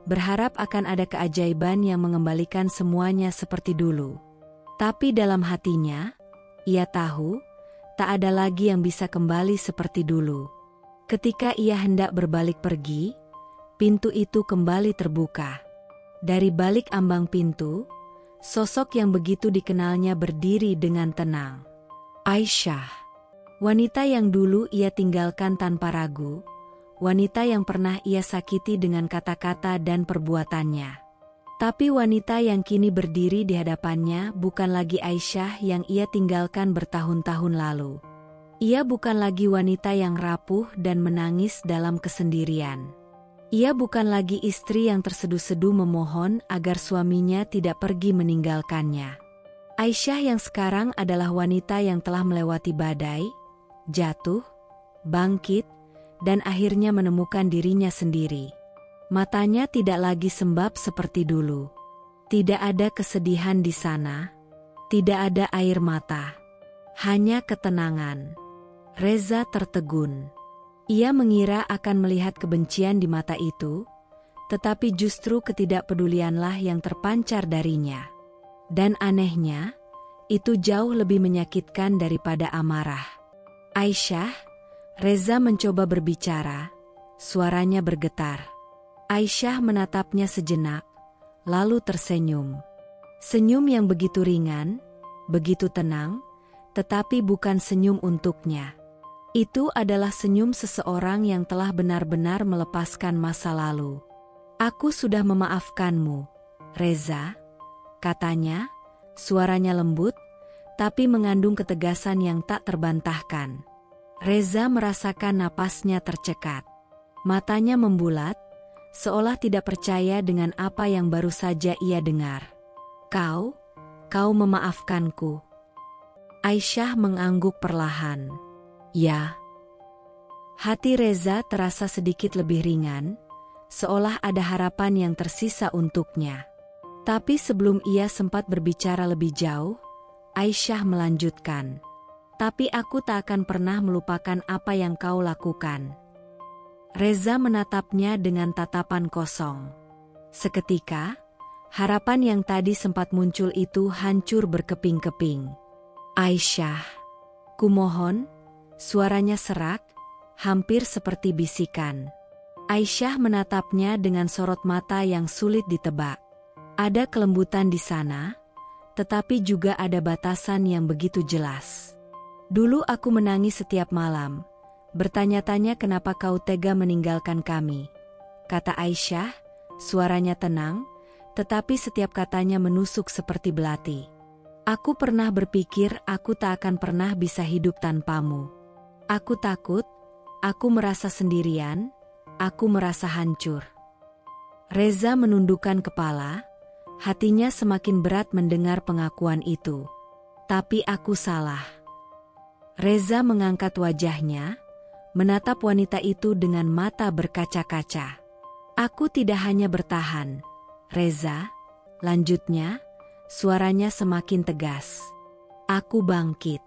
berharap akan ada keajaiban yang mengembalikan semuanya seperti dulu. Tapi dalam hatinya, ia tahu, tak ada lagi yang bisa kembali seperti dulu. Ketika ia hendak berbalik pergi, pintu itu kembali terbuka. Dari balik ambang pintu, sosok yang begitu dikenalnya berdiri dengan tenang. Aisyah. Wanita yang dulu ia tinggalkan tanpa ragu, wanita yang pernah ia sakiti dengan kata-kata dan perbuatannya. Tapi wanita yang kini berdiri di hadapannya bukan lagi Aisyah yang ia tinggalkan bertahun-tahun lalu. Ia bukan lagi wanita yang rapuh dan menangis dalam kesendirian. Ia bukan lagi istri yang terseduh-seduh memohon agar suaminya tidak pergi meninggalkannya. Aisyah yang sekarang adalah wanita yang telah melewati badai, jatuh, bangkit, dan akhirnya menemukan dirinya sendiri. Matanya tidak lagi sembab seperti dulu. Tidak ada kesedihan di sana. Tidak ada air mata. Hanya ketenangan. Reza tertegun. Ia mengira akan melihat kebencian di mata itu, tetapi justru ketidakpedulianlah yang terpancar darinya. Dan anehnya, itu jauh lebih menyakitkan daripada amarah. "Aisyah," Reza mencoba berbicara, suaranya bergetar. Aisyah menatapnya sejenak, lalu tersenyum. Senyum yang begitu ringan, begitu tenang, tetapi bukan senyum untuknya. Itu adalah senyum seseorang yang telah benar-benar melepaskan masa lalu. "Aku sudah memaafkanmu, Reza," katanya, suaranya lembut, tapi mengandung ketegasan yang tak terbantahkan. Reza merasakan napasnya tercekat. Matanya membulat, seolah tidak percaya dengan apa yang baru saja ia dengar. Kau memaafkanku." Aisyah mengangguk perlahan. "Ya." Hati Reza terasa sedikit lebih ringan, seolah ada harapan yang tersisa untuknya. Tapi sebelum ia sempat berbicara lebih jauh, Aisyah melanjutkan, "Tapi aku tak akan pernah melupakan apa yang kau lakukan." Reza menatapnya dengan tatapan kosong. Seketika, harapan yang tadi sempat muncul itu hancur berkeping-keping. "Aisyah, kumohon," suaranya serak, hampir seperti bisikan. Aisyah menatapnya dengan sorot mata yang sulit ditebak. Ada kelembutan di sana, tetapi juga ada batasan yang begitu jelas. "Dulu aku menangis setiap malam, bertanya-tanya kenapa kau tega meninggalkan kami," kata Aisyah, suaranya tenang, tetapi setiap katanya menusuk seperti belati. "Aku pernah berpikir aku tak akan pernah bisa hidup tanpamu. Aku takut, aku merasa sendirian, aku merasa hancur." Reza menundukkan kepala, hatinya semakin berat mendengar pengakuan itu. "Tapi aku salah." Reza mengangkat wajahnya, menatap wanita itu dengan mata berkaca-kaca. Aku tidak hanya bertahan, Reza, lanjutnya, suaranya semakin tegas. Aku bangkit.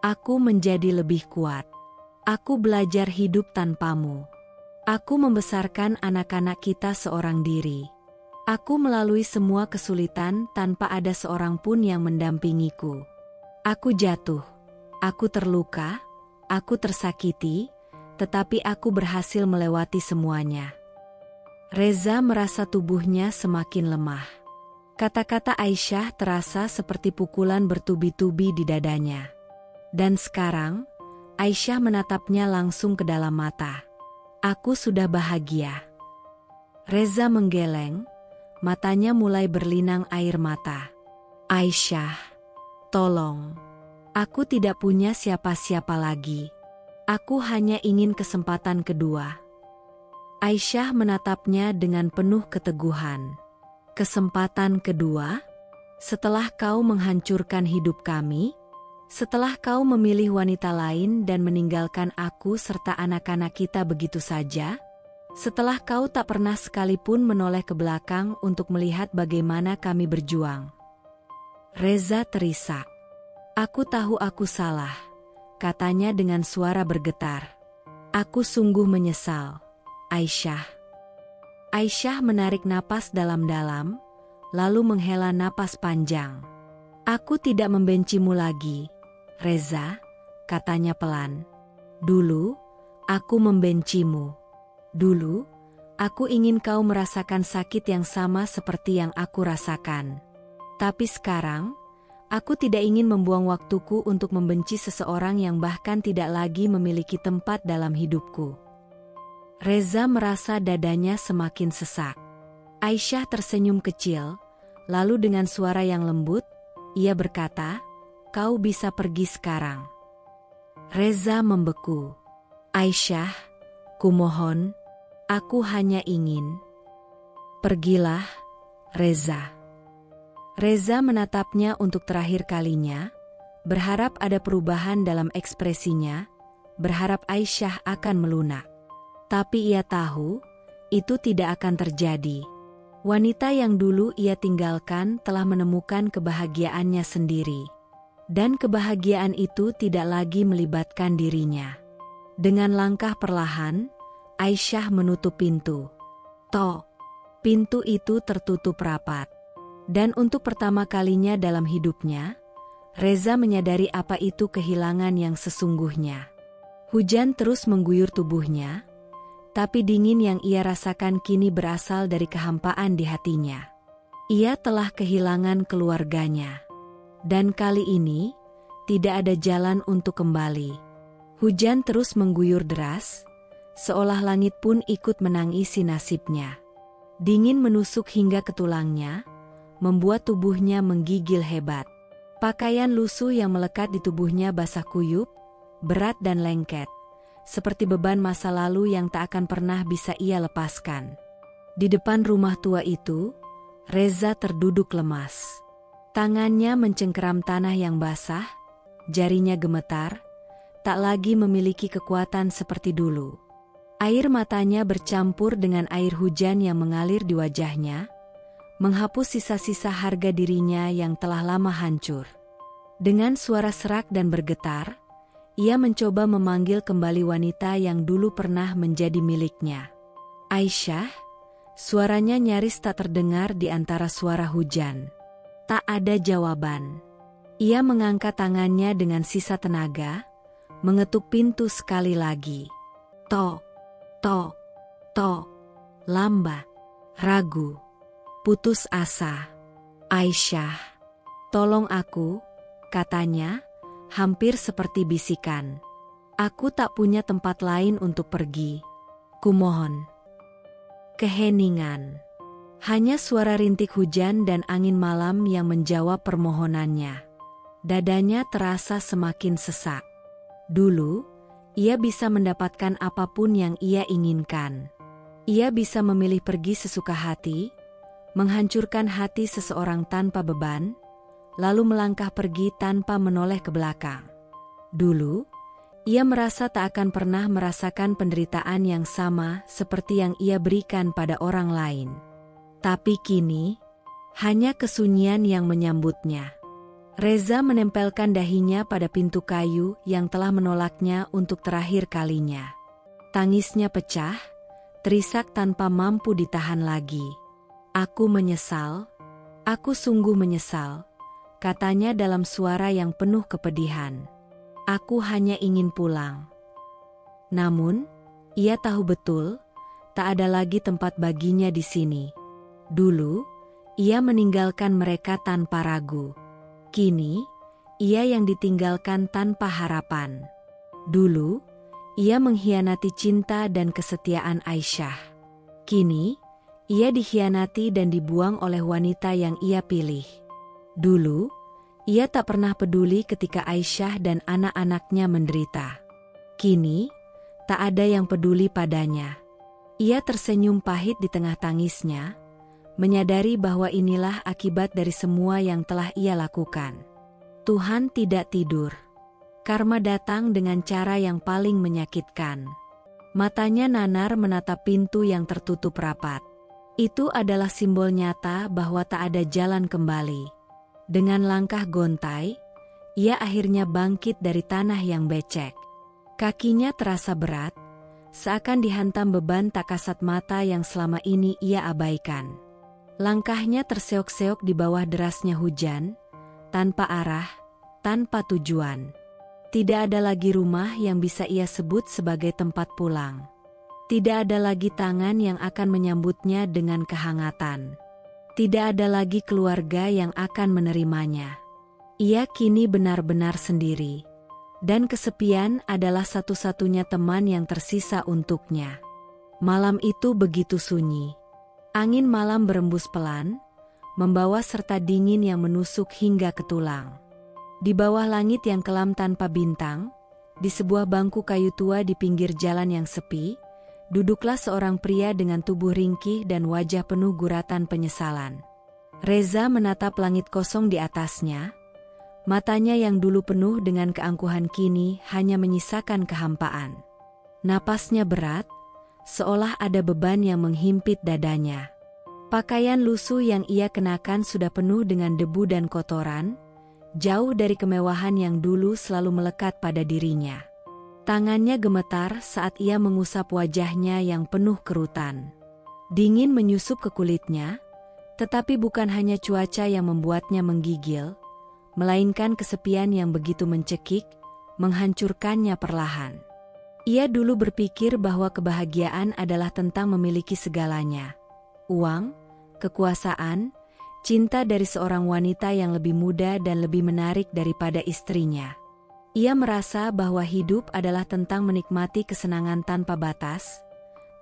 Aku menjadi lebih kuat. Aku belajar hidup tanpamu. Aku membesarkan anak-anak kita seorang diri. Aku melalui semua kesulitan tanpa ada seorang pun yang mendampingiku. Aku jatuh. Aku terluka. Aku tersakiti. Tetapi aku berhasil melewati semuanya. Reza merasa tubuhnya semakin lemah. Kata-kata Aisyah terasa seperti pukulan bertubi-tubi di dadanya. Dan sekarang, Aisyah menatapnya langsung ke dalam mata. Aku sudah bahagia. Reza menggeleng, matanya mulai berlinang air mata. Aisyah, tolong. Aku tidak punya siapa-siapa lagi. Aku hanya ingin kesempatan kedua. Aisyah menatapnya dengan penuh keteguhan. Kesempatan kedua? Setelah kau menghancurkan hidup kami? Setelah kau memilih wanita lain dan meninggalkan aku serta anak-anak kita begitu saja? Setelah kau tak pernah sekalipun menoleh ke belakang untuk melihat bagaimana kami berjuang? Reza terisak. Aku tahu aku salah, katanya dengan suara bergetar. Aku sungguh menyesal. Aisyah. Aisyah menarik napas dalam-dalam, lalu menghela napas panjang. Aku tidak membencimu lagi, Reza, katanya pelan. Dulu, aku membencimu. Dulu, aku ingin kau merasakan sakit yang sama seperti yang aku rasakan. Tapi sekarang, aku tidak ingin membuang waktuku untuk membenci seseorang yang bahkan tidak lagi memiliki tempat dalam hidupku. Reza merasa dadanya semakin sesak. Aisyah tersenyum kecil, lalu dengan suara yang lembut, ia berkata, kau bisa pergi sekarang. Reza membeku. Aisyah, kumohon, aku hanya ingin. Pergilah, Reza. Reza menatapnya untuk terakhir kalinya, berharap ada perubahan dalam ekspresinya, berharap Aisyah akan melunak. Tapi ia tahu, itu tidak akan terjadi. Wanita yang dulu ia tinggalkan telah menemukan kebahagiaannya sendiri. Dan kebahagiaan itu tidak lagi melibatkan dirinya. Dengan langkah perlahan, Aisyah menutup pintu. Tok! Pintu itu tertutup rapat. Dan untuk pertama kalinya dalam hidupnya, Reza menyadari apa itu kehilangan yang sesungguhnya. Hujan terus mengguyur tubuhnya, tapi dingin yang ia rasakan kini berasal dari kehampaan di hatinya. Ia telah kehilangan keluarganya. Dan kali ini, tidak ada jalan untuk kembali. Hujan terus mengguyur deras, seolah langit pun ikut menangisi nasibnya. Dingin menusuk hingga ke tulangnya, membuat tubuhnya menggigil hebat. Pakaian lusuh yang melekat di tubuhnya basah kuyup, berat dan lengket. Seperti beban masa lalu yang tak akan pernah bisa ia lepaskan. Di depan rumah tua itu, Reza terduduk lemas. Tangannya mencengkeram tanah yang basah, jarinya gemetar, tak lagi memiliki kekuatan seperti dulu. Air matanya bercampur dengan air hujan yang mengalir di wajahnya, menghapus sisa-sisa harga dirinya yang telah lama hancur. Dengan suara serak dan bergetar, ia mencoba memanggil kembali wanita yang dulu pernah menjadi miliknya. Aisyah, suaranya nyaris tak terdengar di antara suara hujan. Tak ada jawaban. Ia mengangkat tangannya dengan sisa tenaga, mengetuk pintu sekali lagi. Tok, tok, tok, lambat, ragu, putus asa. Aisyah, tolong aku, katanya, hampir seperti bisikan. Aku tak punya tempat lain untuk pergi. Kumohon. Keheningan. Hanya suara rintik hujan dan angin malam yang menjawab permohonannya. Dadanya terasa semakin sesak. Dulu, ia bisa mendapatkan apapun yang ia inginkan. Ia bisa memilih pergi sesuka hati, menghancurkan hati seseorang tanpa beban, lalu melangkah pergi tanpa menoleh ke belakang. Dulu, Ia merasa tak akan pernah merasakan penderitaan yang sama seperti yang ia berikan pada orang lain. Tapi kini, hanya kesunyian yang menyambutnya. Reza menempelkan dahinya pada pintu kayu yang telah menolaknya untuk terakhir kalinya. Tangisnya pecah, terisak tanpa mampu ditahan lagi. "Aku menyesal, aku sungguh menyesal," katanya dalam suara yang penuh kepedihan. "Aku hanya ingin pulang." Namun, ia tahu betul, tak ada lagi tempat baginya di sini. Dulu, ia meninggalkan mereka tanpa ragu. Kini, ia yang ditinggalkan tanpa harapan. Dulu, ia mengkhianati cinta dan kesetiaan Aisyah. Kini, ia dikhianati dan dibuang oleh wanita yang ia pilih. Dulu, ia tak pernah peduli ketika Aisyah dan anak-anaknya menderita. Kini, tak ada yang peduli padanya. Ia tersenyum pahit di tengah tangisnya, menyadari bahwa inilah akibat dari semua yang telah ia lakukan. Tuhan tidak tidur. Karma datang dengan cara yang paling menyakitkan. Matanya nanar menatap pintu yang tertutup rapat. Itu adalah simbol nyata bahwa tak ada jalan kembali. Dengan langkah gontai, ia akhirnya bangkit dari tanah yang becek. Kakinya terasa berat, seakan dihantam beban tak kasat mata yang selama ini ia abaikan. Langkahnya terseok-seok di bawah derasnya hujan, tanpa arah, tanpa tujuan. Tidak ada lagi rumah yang bisa ia sebut sebagai tempat pulang. Tidak ada lagi tangan yang akan menyambutnya dengan kehangatan. Tidak ada lagi keluarga yang akan menerimanya. Ia kini benar-benar sendiri. Dan kesepian adalah satu-satunya teman yang tersisa untuknya. Malam itu begitu sunyi. Angin malam berembus pelan, membawa serta dingin yang menusuk hingga ke tulang. Di bawah langit yang kelam tanpa bintang, di sebuah bangku kayu tua di pinggir jalan yang sepi, duduklah seorang pria dengan tubuh ringkih dan wajah penuh guratan penyesalan. Reza menatap langit kosong di atasnya. Matanya yang dulu penuh dengan keangkuhan kini hanya menyisakan kehampaan. Napasnya berat, seolah ada beban yang menghimpit dadanya. Pakaian lusuh yang ia kenakan sudah penuh dengan debu dan kotoran, jauh dari kemewahan yang dulu selalu melekat pada dirinya. Tangannya gemetar saat ia mengusap wajahnya yang penuh kerutan. Dingin menyusup ke kulitnya, tetapi bukan hanya cuaca yang membuatnya menggigil, melainkan kesepian yang begitu mencekik, menghancurkannya perlahan. Ia dulu berpikir bahwa kebahagiaan adalah tentang memiliki segalanya. Uang, kekuasaan, cinta dari seorang wanita yang lebih muda dan lebih menarik daripada istrinya. Ia merasa bahwa hidup adalah tentang menikmati kesenangan tanpa batas,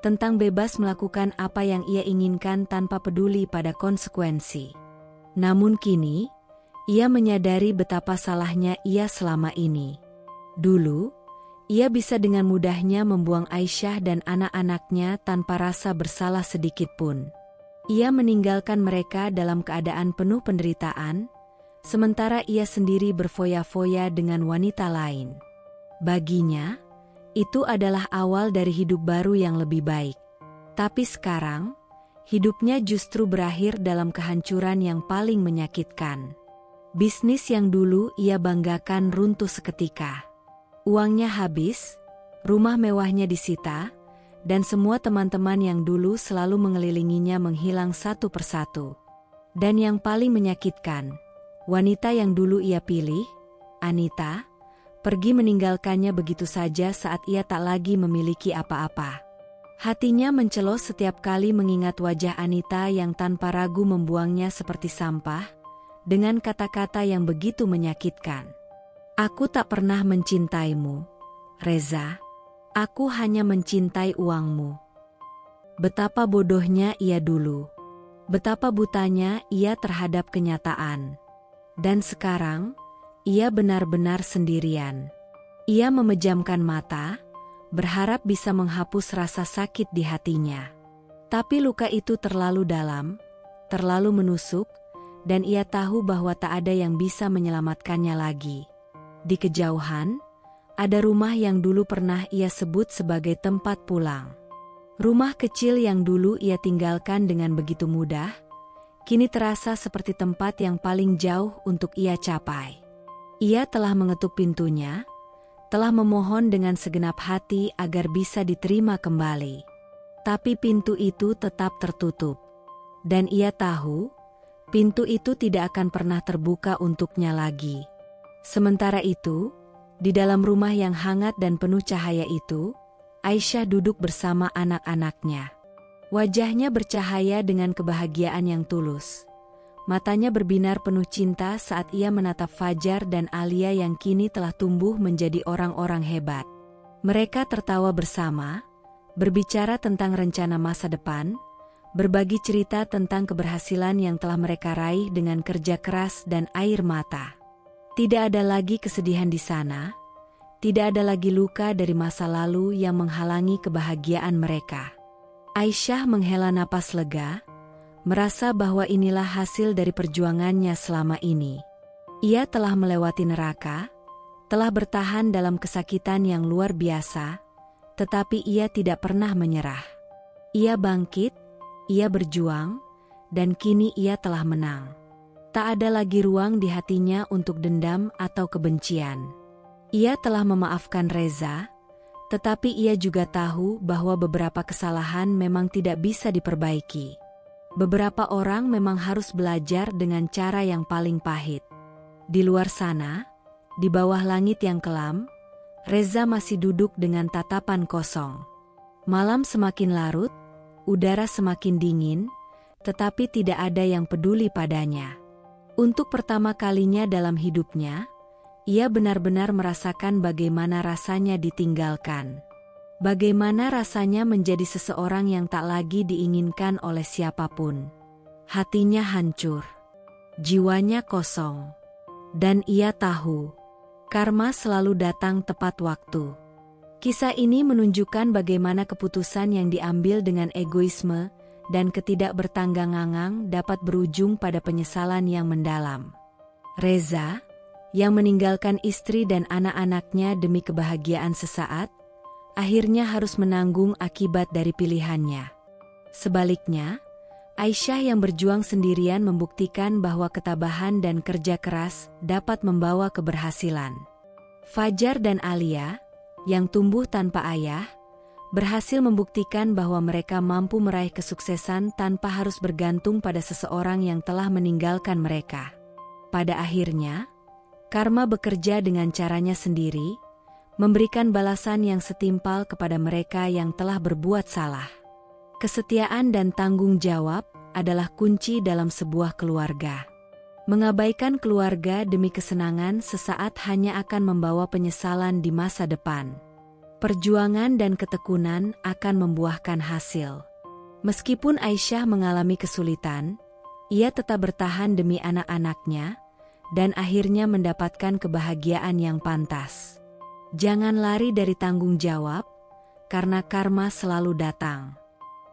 tentang bebas melakukan apa yang ia inginkan tanpa peduli pada konsekuensi. Namun kini, ia menyadari betapa salahnya ia selama ini. Dulu, ia bisa dengan mudahnya membuang Aisyah dan anak-anaknya tanpa rasa bersalah sedikit pun. Ia meninggalkan mereka dalam keadaan penuh penderitaan, sementara ia sendiri berfoya-foya dengan wanita lain. Baginya, itu adalah awal dari hidup baru yang lebih baik. Tapi sekarang, hidupnya justru berakhir dalam kehancuran yang paling menyakitkan. Bisnis yang dulu ia banggakan runtuh seketika. Uangnya habis, rumah mewahnya disita, dan semua teman-teman yang dulu selalu mengelilinginya menghilang satu persatu. Dan yang paling menyakitkan, wanita yang dulu ia pilih, Anita, pergi meninggalkannya begitu saja saat ia tak lagi memiliki apa-apa. Hatinya mencelos setiap kali mengingat wajah Anita yang tanpa ragu membuangnya seperti sampah, dengan kata-kata yang begitu menyakitkan. "Aku tak pernah mencintaimu, Reza. Aku hanya mencintai uangmu." Betapa bodohnya ia dulu. Betapa butanya ia terhadap kenyataan. Dan sekarang, ia benar-benar sendirian. Ia memejamkan mata, berharap bisa menghapus rasa sakit di hatinya. Tapi luka itu terlalu dalam, terlalu menusuk, dan ia tahu bahwa tak ada yang bisa menyelamatkannya lagi. Di kejauhan, Ada rumah yang dulu pernah ia sebut sebagai tempat pulang. Rumah kecil yang dulu ia tinggalkan dengan begitu mudah, kini terasa seperti tempat yang paling jauh untuk ia capai. Ia telah mengetuk pintunya, telah memohon dengan segenap hati agar bisa diterima kembali. Tapi pintu itu tetap tertutup. Dan ia tahu, pintu itu tidak akan pernah terbuka untuknya lagi. Sementara itu, di dalam rumah yang hangat dan penuh cahaya itu, Aisyah duduk bersama anak-anaknya. Wajahnya bercahaya dengan kebahagiaan yang tulus. Matanya berbinar penuh cinta saat ia menatap Fajar dan Alia yang kini telah tumbuh menjadi orang-orang hebat. Mereka tertawa bersama, berbicara tentang rencana masa depan, berbagi cerita tentang keberhasilan yang telah mereka raih dengan kerja keras dan air mata. Tidak ada lagi kesedihan di sana, tidak ada lagi luka dari masa lalu yang menghalangi kebahagiaan mereka. Aisyah menghela napas lega, merasa bahwa inilah hasil dari perjuangannya selama ini. Ia telah melewati neraka, telah bertahan dalam kesakitan yang luar biasa, tetapi ia tidak pernah menyerah. Ia bangkit, ia berjuang, dan kini ia telah menang. Tak ada lagi ruang di hatinya untuk dendam atau kebencian. Ia telah memaafkan Reza, tetapi ia juga tahu bahwa beberapa kesalahan memang tidak bisa diperbaiki. Beberapa orang memang harus belajar dengan cara yang paling pahit. Di luar sana, di bawah langit yang kelam, Reza masih duduk dengan tatapan kosong. Malam semakin larut, udara semakin dingin, tetapi tidak ada yang peduli padanya. Untuk pertama kalinya dalam hidupnya, ia benar-benar merasakan bagaimana rasanya ditinggalkan. Bagaimana rasanya menjadi seseorang yang tak lagi diinginkan oleh siapapun. Hatinya hancur, jiwanya kosong. Dan ia tahu, karma selalu datang tepat waktu. Kisah ini menunjukkan bagaimana keputusan yang diambil dengan egoisme dan ketidakbertanggang-angang dapat berujung pada penyesalan yang mendalam. Reza, yang meninggalkan istri dan anak-anaknya demi kebahagiaan sesaat, akhirnya harus menanggung akibat dari pilihannya. Sebaliknya, Aisyah yang berjuang sendirian membuktikan bahwa ketabahan dan kerja keras dapat membawa keberhasilan. Fajar dan Alia, yang tumbuh tanpa ayah, berhasil membuktikan bahwa mereka mampu meraih kesuksesan tanpa harus bergantung pada seseorang yang telah meninggalkan mereka. Pada akhirnya, karma bekerja dengan caranya sendiri, memberikan balasan yang setimpal kepada mereka yang telah berbuat salah. Kesetiaan dan tanggung jawab adalah kunci dalam sebuah keluarga. Mengabaikan keluarga demi kesenangan sesaat hanya akan membawa penyesalan di masa depan. Perjuangan dan ketekunan akan membuahkan hasil. Meskipun Aisyah mengalami kesulitan, ia tetap bertahan demi anak-anaknya, dan akhirnya mendapatkan kebahagiaan yang pantas. Jangan lari dari tanggung jawab, karena karma selalu datang.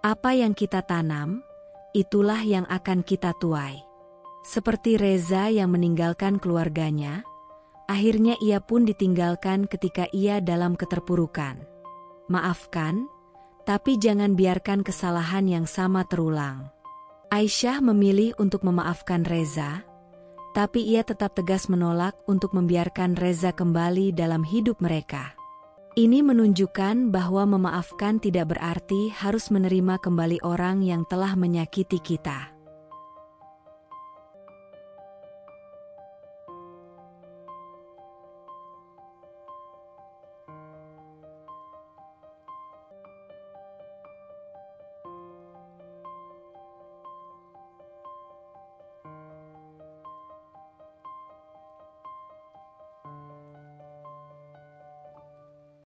Apa yang kita tanam, itulah yang akan kita tuai. Seperti Reza yang meninggalkan keluarganya, akhirnya ia pun ditinggalkan ketika ia dalam keterpurukan. Maafkan, tapi jangan biarkan kesalahan yang sama terulang. Aisyah memilih untuk memaafkan Reza, tapi ia tetap tegas menolak untuk membiarkan Reza kembali dalam hidup mereka. Ini menunjukkan bahwa memaafkan tidak berarti harus menerima kembali orang yang telah menyakiti kita.